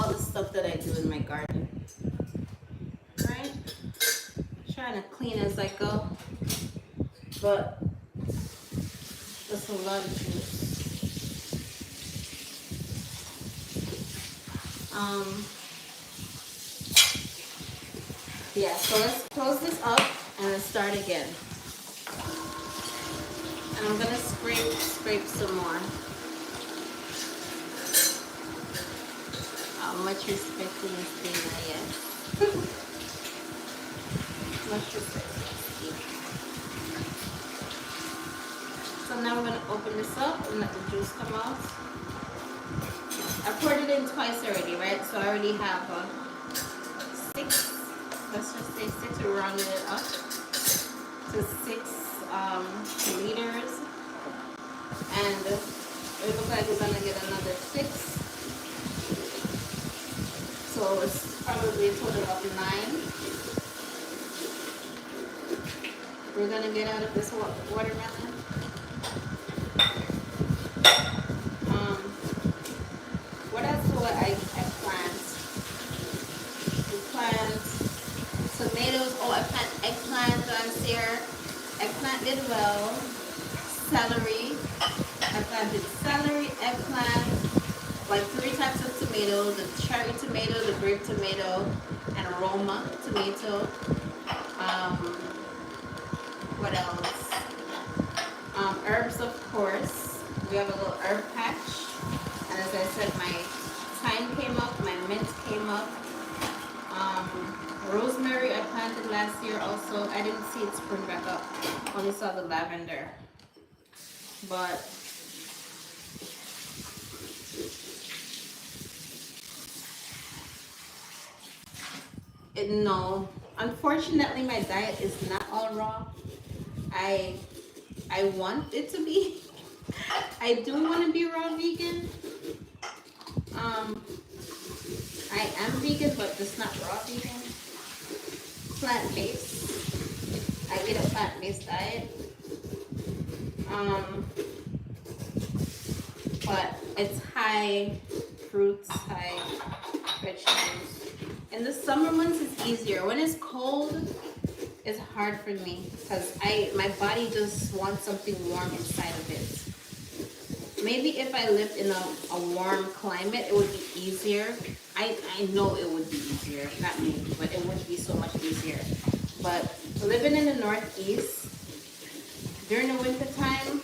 the stuff that I do in my garden. Right? Trying to clean as I go, but that's a lot of juice. Yeah, so let's close this up and let's start again. And I'm gonna scrape some more. Much respect to Miss Dana, yes. Much respect to Miss Dana. So now we're gonna open this up and let the juice come out. I poured it in twice already, right? So I already have 6. Let's just say 6. We rounded it up to 6 liters, and it looks like we're gonna get another 6. So it's probably a total of 9. We're gonna get out of this watermelon. What else do I plant? We plant tomatoes. Oh, I plant eggplant last year. Eggplant did well. Celery. I planted celery, eggplant, like 3 types of tomatoes: the cherry tomato, the grape tomato, and Roma tomato. What else? Herbs, of course. We have a little herb patch. And as I said, my thyme came up, my mint came up. Rosemary I planted last year also. I didn't see it spring back up. Only saw the lavender. But no, unfortunately my diet is not all raw. I want it to be. I do want to be raw vegan. I am vegan, but just not raw vegan. Plant-based. I get a plant-based diet. But it's high fruits, high vegetables. In the summer months, it's easier. When it's cold, it's hard for me because my body just wants something warm inside of it. Maybe if I lived in a warm climate, it would be easier. I know it would be easier. Not maybe, but it would be so much easier. But living in the Northeast, during the winter time,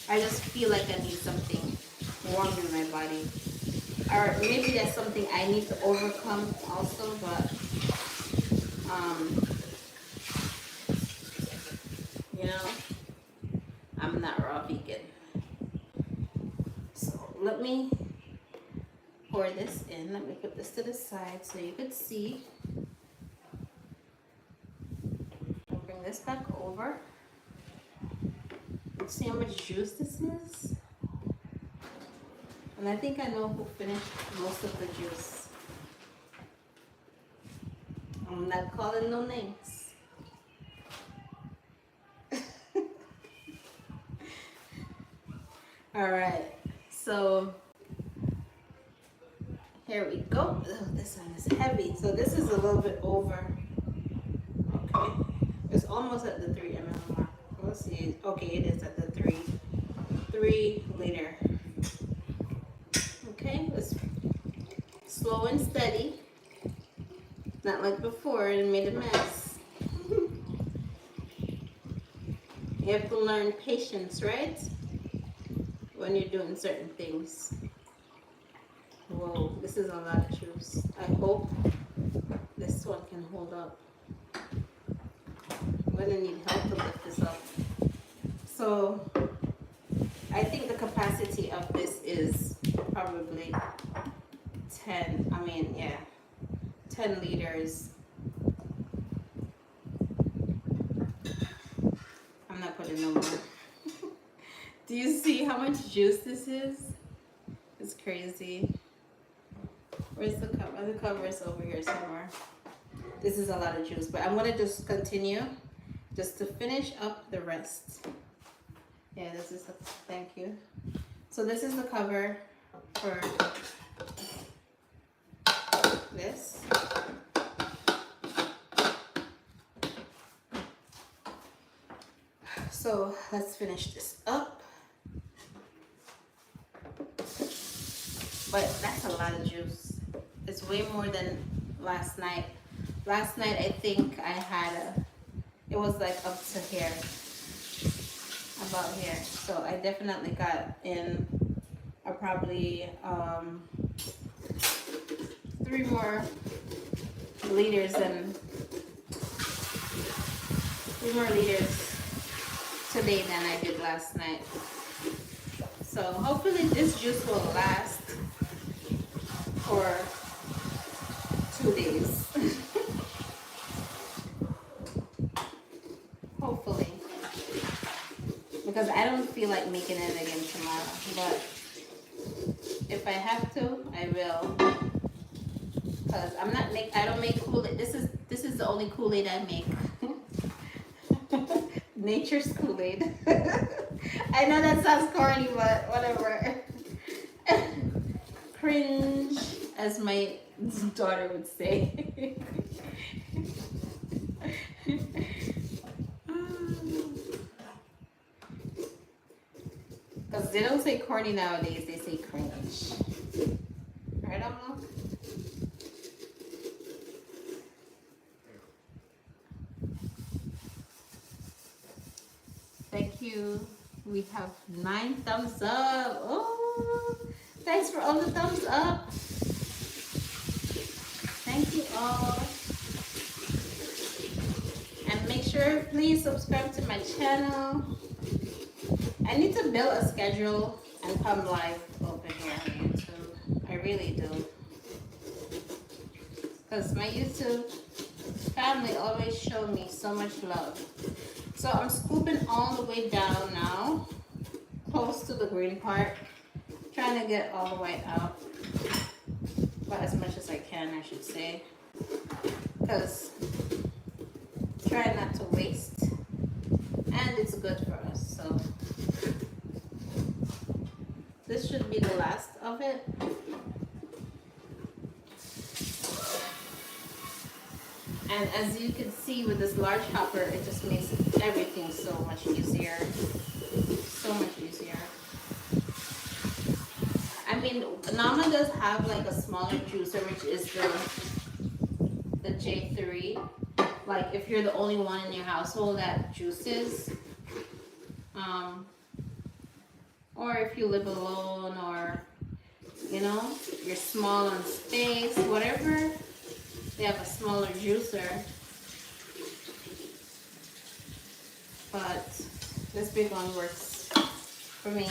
I just feel like I need something warm in my body. Or maybe that's something I need to overcome also, but you know, I'm not raw vegan. So let me pour this in. Let me put this to the side so you could see. I'll bring this back over. See how much juice this is? And I think I know who finished most of the juice. I'm not calling no names. All right, so here we go. Oh, this one is heavy. So this is a little bit over. Okay, it's almost at the 3 ml mark. Let's see. Okay, it is at the 3 liter. Okay, let's slow and steady. Not like before and made a mess. You have to learn patience, right? When you're doing certain things. Whoa, this is a lot of juice. I hope this one can hold up. I'm gonna need help to lift this up. So I think the capacity of this is probably 10 liters. I'm not putting no more. Do you see how much juice this is? It's crazy. Where's the cover? The cover is over here somewhere. This is a lot of juice, but I'm gonna just continue just to finish up the rest. Yeah, this is thank you. So this is the cover for this. So let's finish this up. But that's a lot of juice. It's way more than last night. Last night I think I had it was like up to here. About here. So I definitely got in probably 3 more liters today than I did last night. So hopefully this juice will last for 2 days. Hopefully. Because I don't feel like making it again tomorrow. But if I have to, I will. Because I don't make Kool-Aid. This is the only Kool-Aid I make. Nature's Kool-Aid. I know that sounds corny, but whatever. Cringe, as my daughter would say. Because they don't say corny nowadays, they say cringe. Right, Amlo? Thank you. We have 9 thumbs up. Oh, thanks for all the thumbs up. Thank you all. And make sure, please subscribe to my channel. I need to build a schedule and come live over here on YouTube. I really do. Because my YouTube family always show me so much love. So I'm scooping all the way down now, close to the green part, trying to get all the way out, but as much as I can, I should say, because try not to waste, and it's good for us. So this should be the last of it. And as you can see with this large hopper, it just makes everything so much easier. So much easier. I mean, Nama does have like a smaller juicer, which is the J3. Like if you're the only one in your household that juices, or if you live alone, or you know, you're small on space, whatever. They have a smaller juicer. but this big one works for me.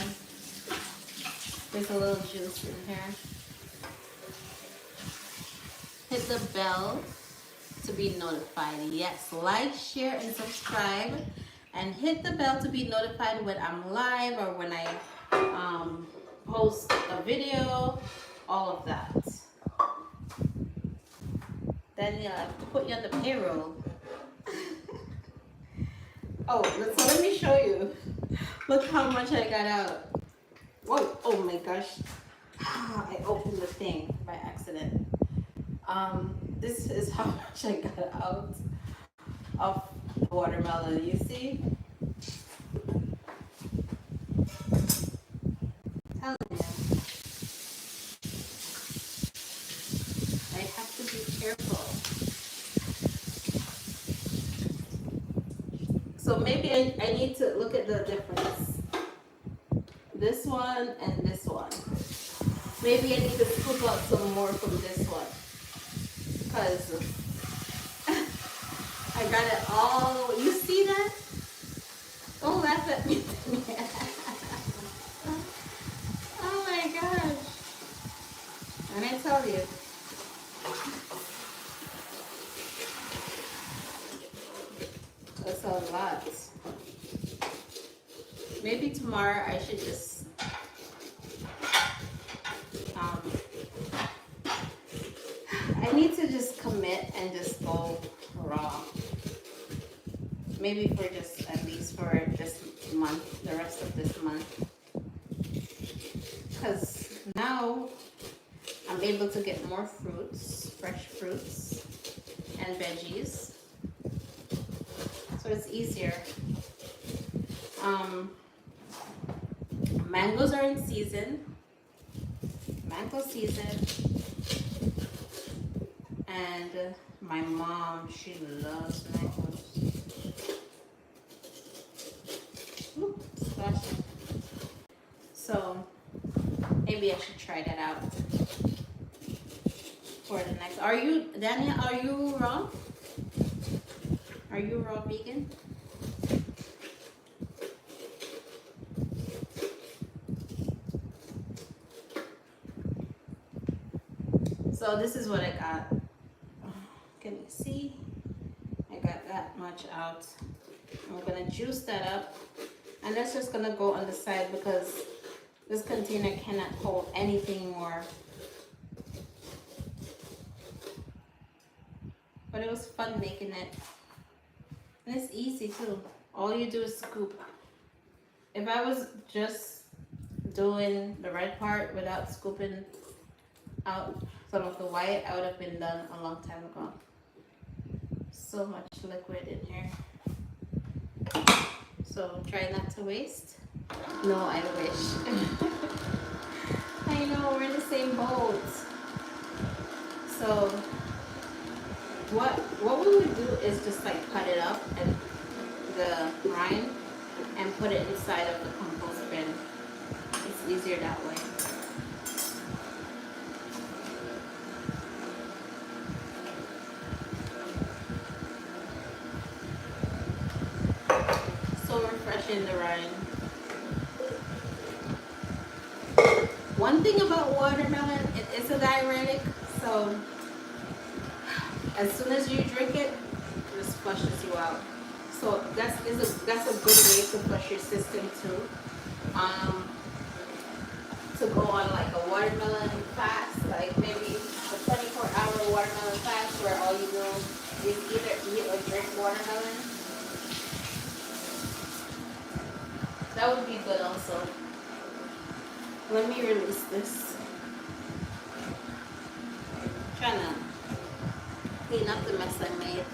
There's a little juice in here. Hit the bell to be notified. Yes, like, share, and subscribe. And hit the bell to be notified when I'm live or when I post a video. All of that. Then I have to put you on the payroll. Oh, so let me show you. Look how much I got out. Whoa, oh my gosh. I opened the thing by accident. This is how much I got out of the watermelon. You see? Telling you. I have to be careful. So maybe I need to look at the difference. This one and this one. Maybe I need to scoop out some more from this one. Because I got it all. You see that? Don't laugh at me. Oh my gosh. And I tell you. That's a lot. Maybe tomorrow I should just I need to just commit and just go raw. Maybe for just at least for this month, the rest of this month. Because now I'm able to get more fruits, fresh fruits and veggies. So it's easier. Mangoes are in season. Mango season. And my mom, she loves mangoes. Ooh, splashing. So maybe I should try that out for the next. Are you, Daniel, are you raw? Are you raw vegan? So this is what I got. Can you see? I got that much out. I'm gonna juice that up, and that's just gonna go on the side because this container cannot hold anything more. But it was fun making it, and it's easy too. All you do is scoop. If I was just doing the red part without scooping out some of the white, I would have been done a long time ago. So much liquid in here. So try not to waste. No, I wish. I know, we're in the same boat. So what we would do is just like cut it up and the rind and put it inside of the compost bin. It's easier that way. In the rind. One thing about watermelon, it is a diuretic, so as soon as you drink it, it just flushes you out. So that's a good way to flush your system too. To go on like a watermelon fast, like maybe a 24-hour watermelon fast where all you do is either eat or drink watermelon. That would be good also. Let me release this. Trying to clean up the mess I made.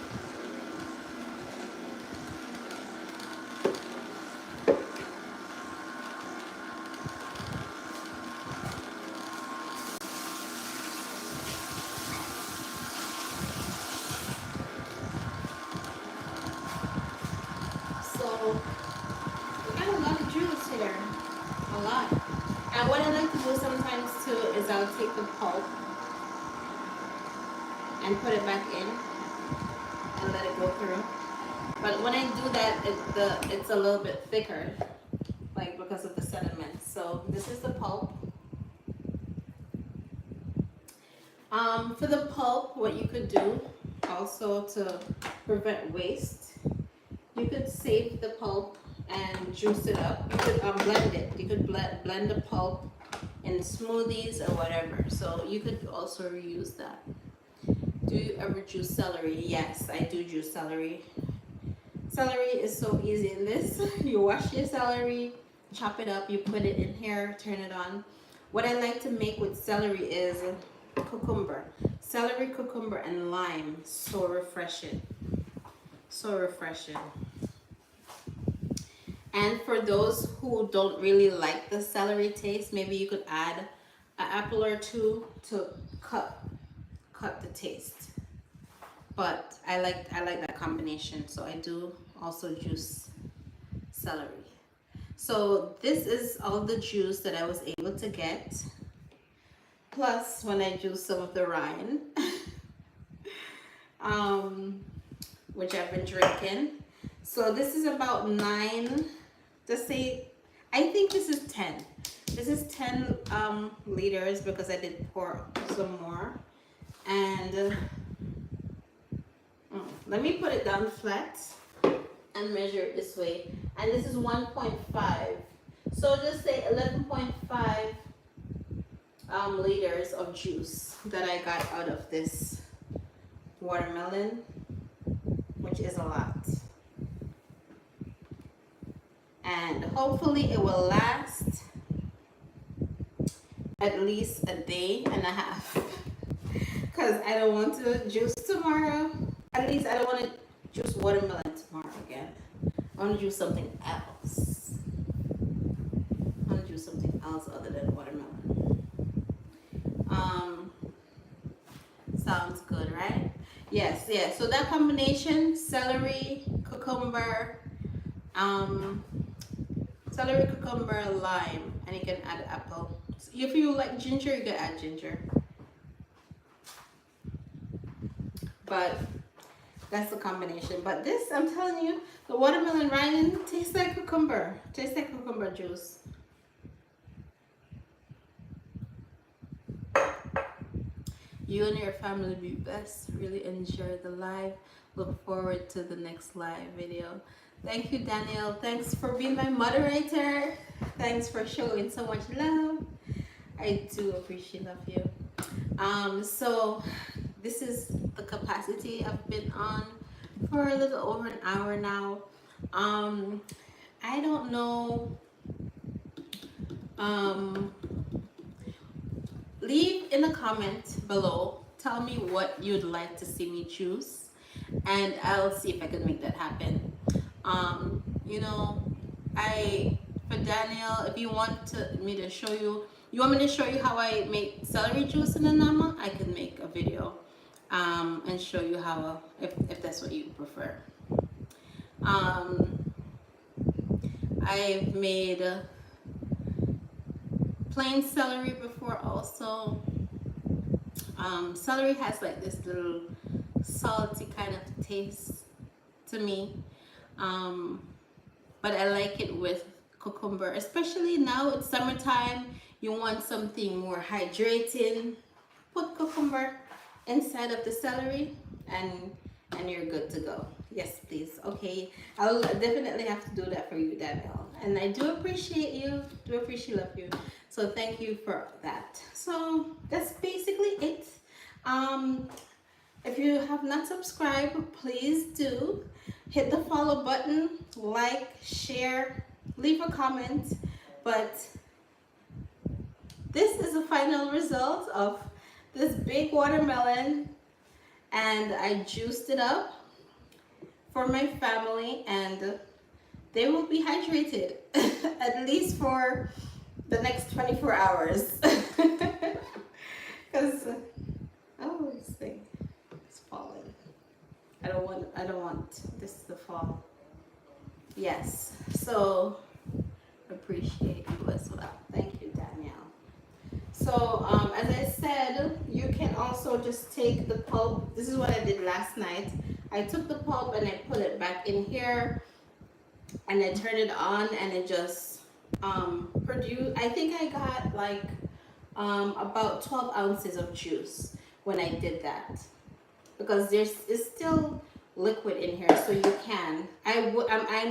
So a lot of juice here, a lot. And what I like to do sometimes too is I'll take the pulp and put it back in and let it go through. But when I do that, it's a little bit thicker, like because of the sediment. So this is the pulp. For the pulp, what you could do also to prevent waste, you could save the pulp and juice it up. You could blend it. You could blend the pulp in smoothies or whatever. So you could also reuse that. Do you ever juice celery? Yes, I do juice celery. Celery is so easy in this. You wash your celery, chop it up, you put it in here, turn it on. What I like to make with celery is cucumber. Celery, cucumber, and lime. So refreshing. So refreshing. And for those who don't really like the celery taste, maybe you could add an apple or two to cut the taste. But I like that combination, so I do also juice celery. So this is all the juice that I was able to get, plus when I juice some of the rind, which I've been drinking. So this is about 9, just say, I think this is 10. This is 10 liters because I did pour some more. And let me put it down flat and measure it this way. And this is 1.5. So just say 11.5 liters of juice that I got out of this watermelon, which is a lot. And hopefully it will last at least a day and a half. Because I don't want to juice tomorrow. At least I don't want to juice watermelon tomorrow again. I want to juice something else. I want to juice something else other than watermelon. Sounds good, right? Yes, yeah. So that combination, celery, cucumber, lime, and you can add apple. So if you like ginger, you can add ginger. But that's the combination. But this, I'm telling you, the watermelon rind tastes like cucumber. Tastes like cucumber juice. You and your family be best. Really enjoy the live. Look forward to the next live video. Thank you, Daniel. Thanks for being my moderator. Thanks for showing so much love. I do appreciate you. So this is the capacity I've been on for a little over an hour now. I don't know. Leave in a comment below. Tell me what you'd like to see me choose, and I'll see if I can make that happen. You know, for Daniel, if you want me to show you, want me to show you how I make celery juice in a nama, I can make a video and show you how, if that's what you prefer. I've made plain celery before also. Celery has like this little salty kind of taste to me. But I like it with cucumber, especially now it's summertime. You want something more hydrating, put cucumber inside of the celery and you're good to go. Yes, please. Okay, I'll definitely have to do that for you, Danielle. And I do appreciate you, love you. So thank you for that. So that's basically it. If you have not subscribed, please do. Hit the follow button, like, share, leave a comment. But this is the final result of this big watermelon, and I juiced it up for my family, and they will be hydrated at least for the next 24 hours. Because oh, this thing is falling. I don't want this to fall. Yes, so appreciate you as well. Thank you, Danielle. So as I said, you can also just take the pulp. This is what I did last night. I took the pulp and I put it back in here, and I turned it on, and it just produced. I think I got like about 12 ounces of juice when I did that, because it's still liquid in here, so you can. I'm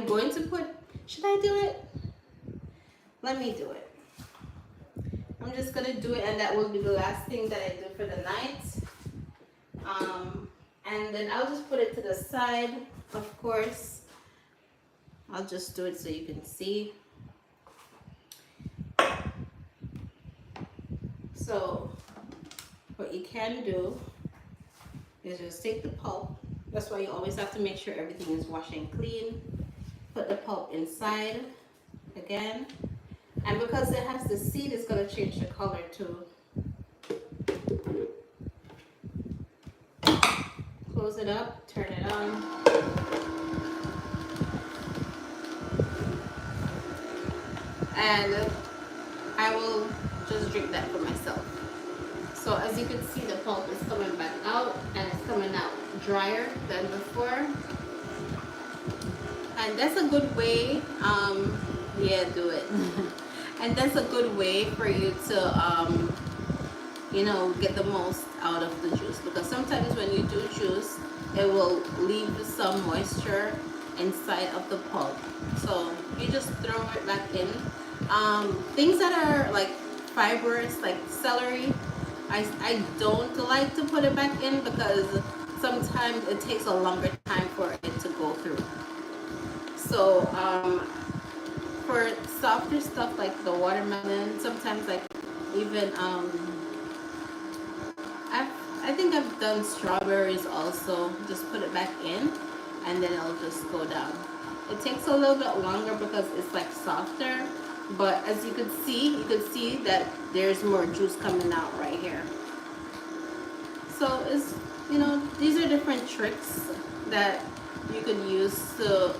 going to put. Should I do it? Let me do it. I'm just gonna do it, and that will be the last thing that I do for the night. And then I'll just put it to the side. Of course, I'll just do it so you can see. So what you can do is just take the pulp. That's why you always have to make sure everything is washed and clean. Put the pulp inside again. And because it has the seed, it's going to change the color too. Close it up, turn it on. And I will just drink that for myself. So as you can see, the pulp is coming back out, and it's coming out drier than before. And that's a good way, yeah, do it. And that's a good way for you to, you know, get the most out of the juice, because sometimes when you do juice, it will leave some moisture inside of the pulp. So you just throw it back in. Things that are like fibrous, like celery, I don't like to put it back in, because sometimes it takes a longer time for it to go through. So for softer stuff like the watermelon, sometimes like even I think I've done strawberries also. Just put it back in, and then it'll just go down. It takes a little bit longer because it's like softer, but as you can see that there's more juice coming out right here. So it's, you know, these are different tricks that you can use to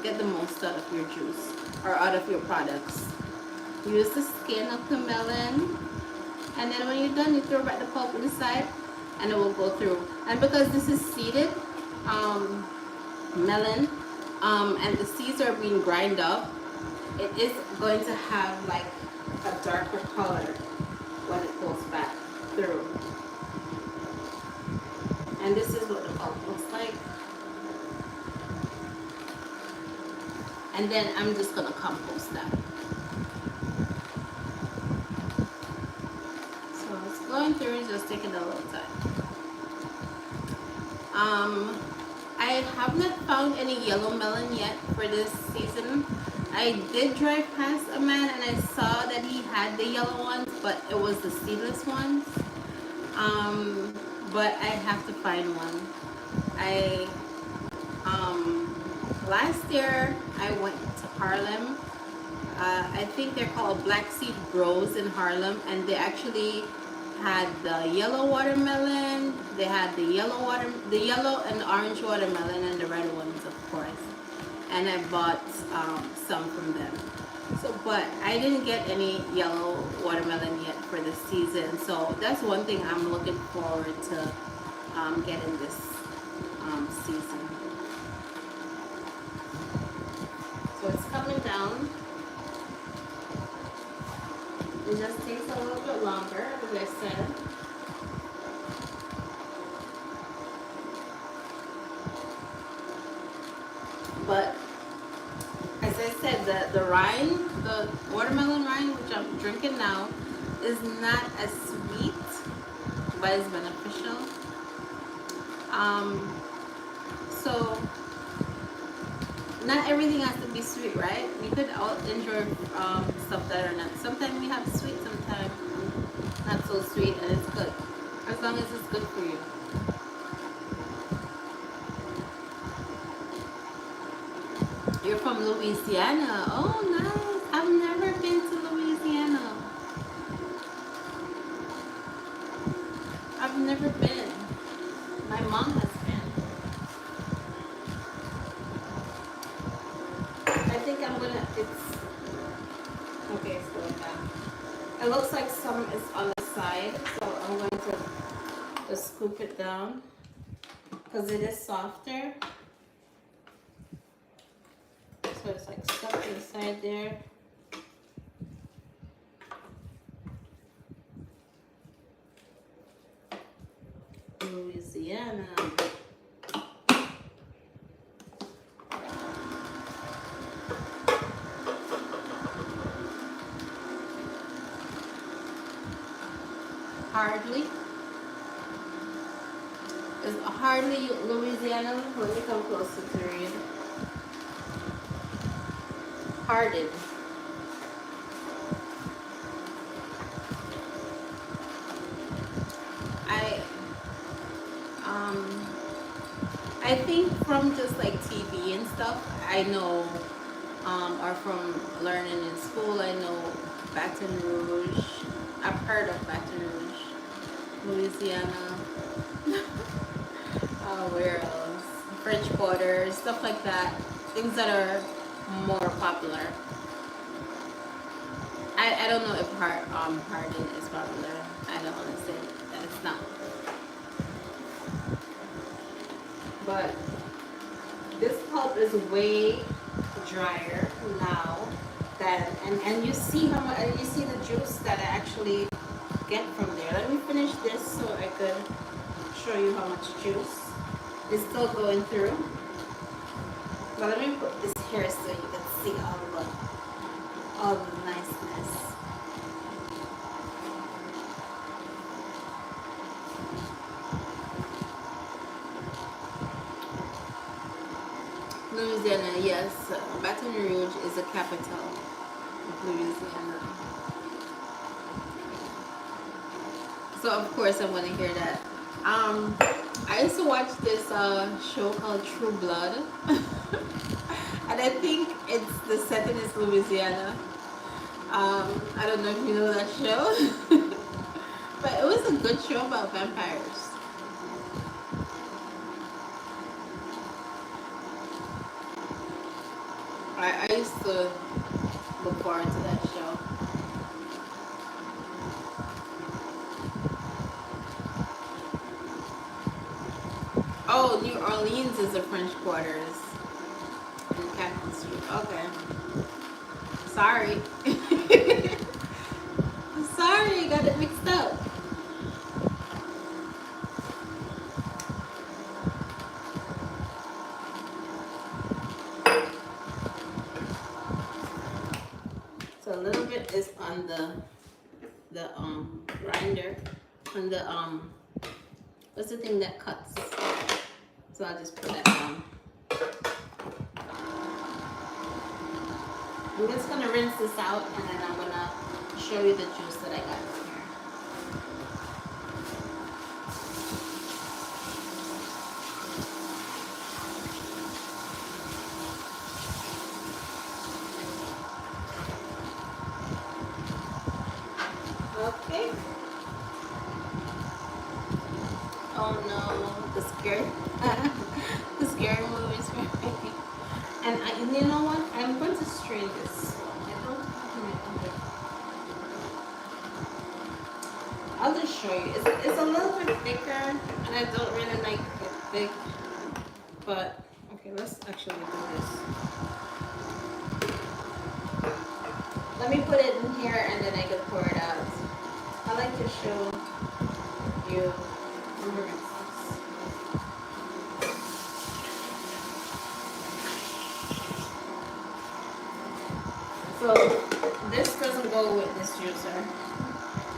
get the most out of your juice or out of your products. Use the skin of the melon, and then when you're done, you throw back the pulp inside, and it will go through. And because this is seeded melon, and the seeds are being ground up, it is going to have like a darker color when it goes back through. And this is what the pulp looks like. And then I'm just gonna compost that. So it's going through, it's just taking a little time. I have not found any yellow melon yet for this season. I did drive past a man and I saw that he had the yellow ones, but it was the seedless ones. But I have to find one. Last year I went to Harlem. I think they're called Black Seed Grows in Harlem, and they actually had the yellow watermelon. They had the yellow and orange watermelon, and the red ones, of course. And I bought some from them. So, but I didn't get any yellow watermelon yet for this season. So that's one thing I'm looking forward to getting this season. So it's coming down. It just takes a little bit longer, as I said. But as I said, the rind, the watermelon rind, which I'm drinking now, is not as sweet, but it's beneficial. So not everything has to be sweet, right? We could all enjoy stuff that are not. Sometimes we have sweet, sometimes not so sweet, and it's good. As long as it's good for you. You're from Louisiana. Oh, nice. I've never been to Louisiana. I've never been. My mom has been. I think I'm gonna, okay, it's going down. It looks like some is on the side, so I'm going to just scoop it down. because it is softer. So it's like stuck inside there. Louisiana. Hardly. It's hardly Louisiana. Let me come closer to read. Hardened. I think from just like TV and stuff, I know, or from learning in school, I know Baton Rouge. I've heard of Baton Rouge, Louisiana. Where else? French Quarter, stuff like that. Things that are more popular. I don't know if Hardin is popular. I don't want to say that it's not. But this pulp is way drier now than, and you see how much, and you see the juice that I actually get from there. Let me finish this so I could show you how much juice is still going through. But let me put this here so you can see all the niceness. Louisiana, yes. Baton Rouge is the capital of Louisiana. So of course I want to hear that. I used to watch this show called True Blood. And I think the setting is Louisiana. I don't know if you know that show. But it was a good show about vampires. I used to look forward to that show. Oh, New Orleans is the French Quarters in Captain Street. Okay. Sorry. Sorry, got it mixed up. So a little bit is on the grinder, on the what's the thing that cuts? So I'll just put that down. I'm just gonna rinse this out and then I'm gonna show you the juice that I got from here. Okay. Oh no, the scary, the scary movies for me. And you know what? I'm going to strain this. I don't have my other. I'll just show you. It's a little bit thicker, and I don't really like it thick. But okay, let's actually do this. Let me put it in here, and then I can pour it out. I like to show you. So this doesn't go with this juicer.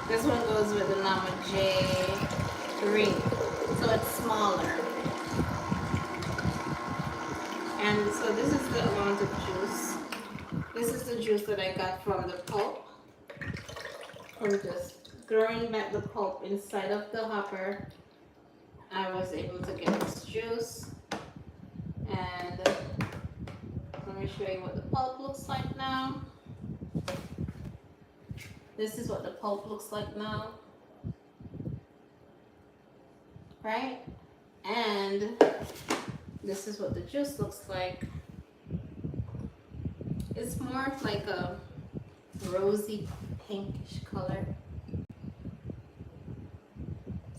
This one goes with the Llama J3. So it's smaller. And so this is the amount of juice. This is the juice that I got from the pulp. From just throwing back the pulp inside of the hopper, I was able to get this juice. And let me show you what the pulp looks like now. This is what the pulp looks like now. Right? And this is what the juice looks like. It's more of like a rosy pinkish color.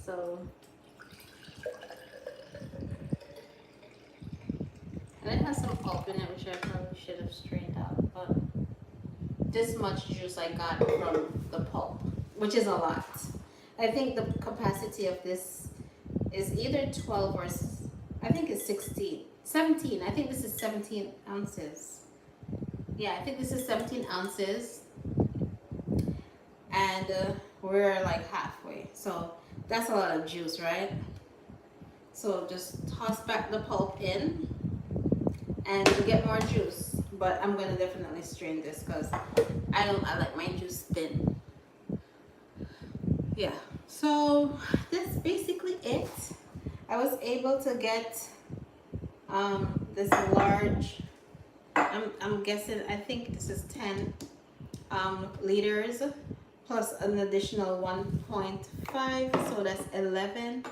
So pulp in it, which I probably should have strained out. But this much juice I got from the pulp, which is a lot. I think the capacity of this is either 12 or I think it's 16. 17. I think this is 17 ounces. Yeah, I think this is 17 ounces. And we're like halfway. So that's a lot of juice, right? So just toss back the pulp in and you get more juice. But I'm gonna definitely strain this because I like my juice thin. Yeah, so that's basically it. I was able to get this large, I'm guessing, I think this is 10 liters plus an additional 1.5, so that's 11.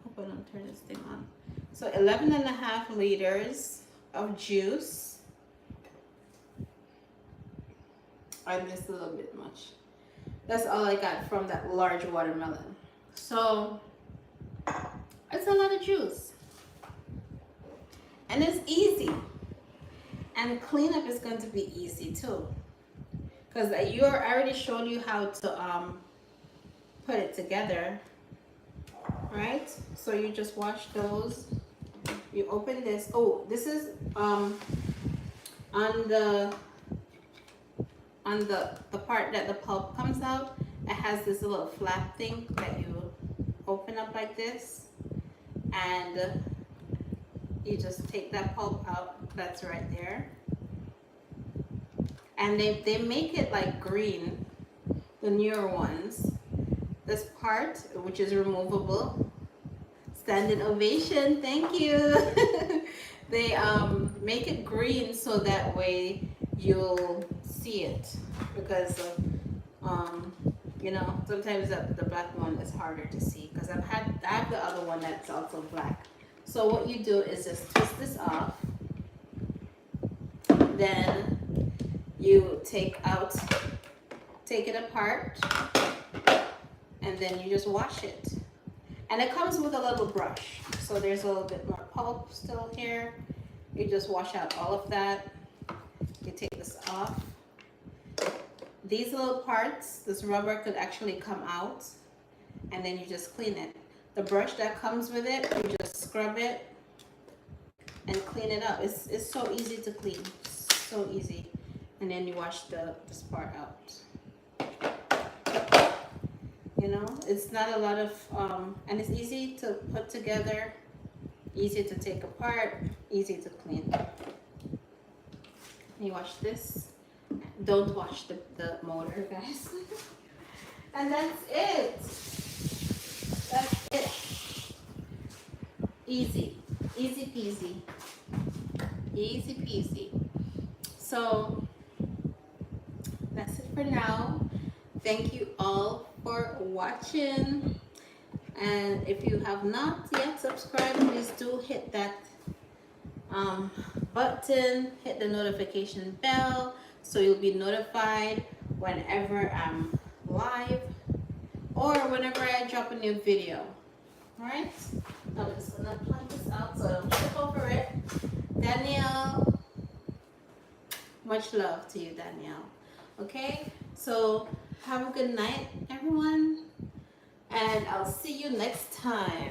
Hope I don't turn this thing on. So 11 and a half liters of juice. And this a little bit much. That's all I got from that large watermelon. So it's a lot of juice. And it's easy. And cleanup is going to be easy too. Because I already showed you how to put it together. Right? So you just wash those. You open this. Oh, this is on the part that the pulp comes out. It has this little flap thing that you open up like this, and you just take that pulp out. That's right there. And they make it like green, the newer ones. This part, which is removable, standing ovation, thank you. They make it green so that way you'll see it, because you know, sometimes the black one is harder to see, because I have the other one that's also black. So what you do is just twist this off, then you take it apart, and then you just wash it. And it comes with a little brush, so there's a little bit more pulp still here. You just wash out all of that. You take this off. These little parts, this rubber could actually come out, and then you just clean it. The brush that comes with it, you just scrub it and clean it up. It's so easy to clean, so easy. And then you wash this part out. You know, it's not a lot of, and it's easy to put together, easy to take apart, easy to clean. You wash this. Don't wash the motor, guys. And that's it. That's it. Easy. Easy peasy. Easy peasy. So that's it for now. Thank you all for watching. And if you have not yet subscribed, please do hit that button, hit the notification bell, so you'll be notified whenever I'm live or whenever I drop a new video. Alright? I'm just gonna plug this out so I don't trip over it. Danielle, much love to you, Danielle. Okay? So have a good night, everyone, and I'll see you next time.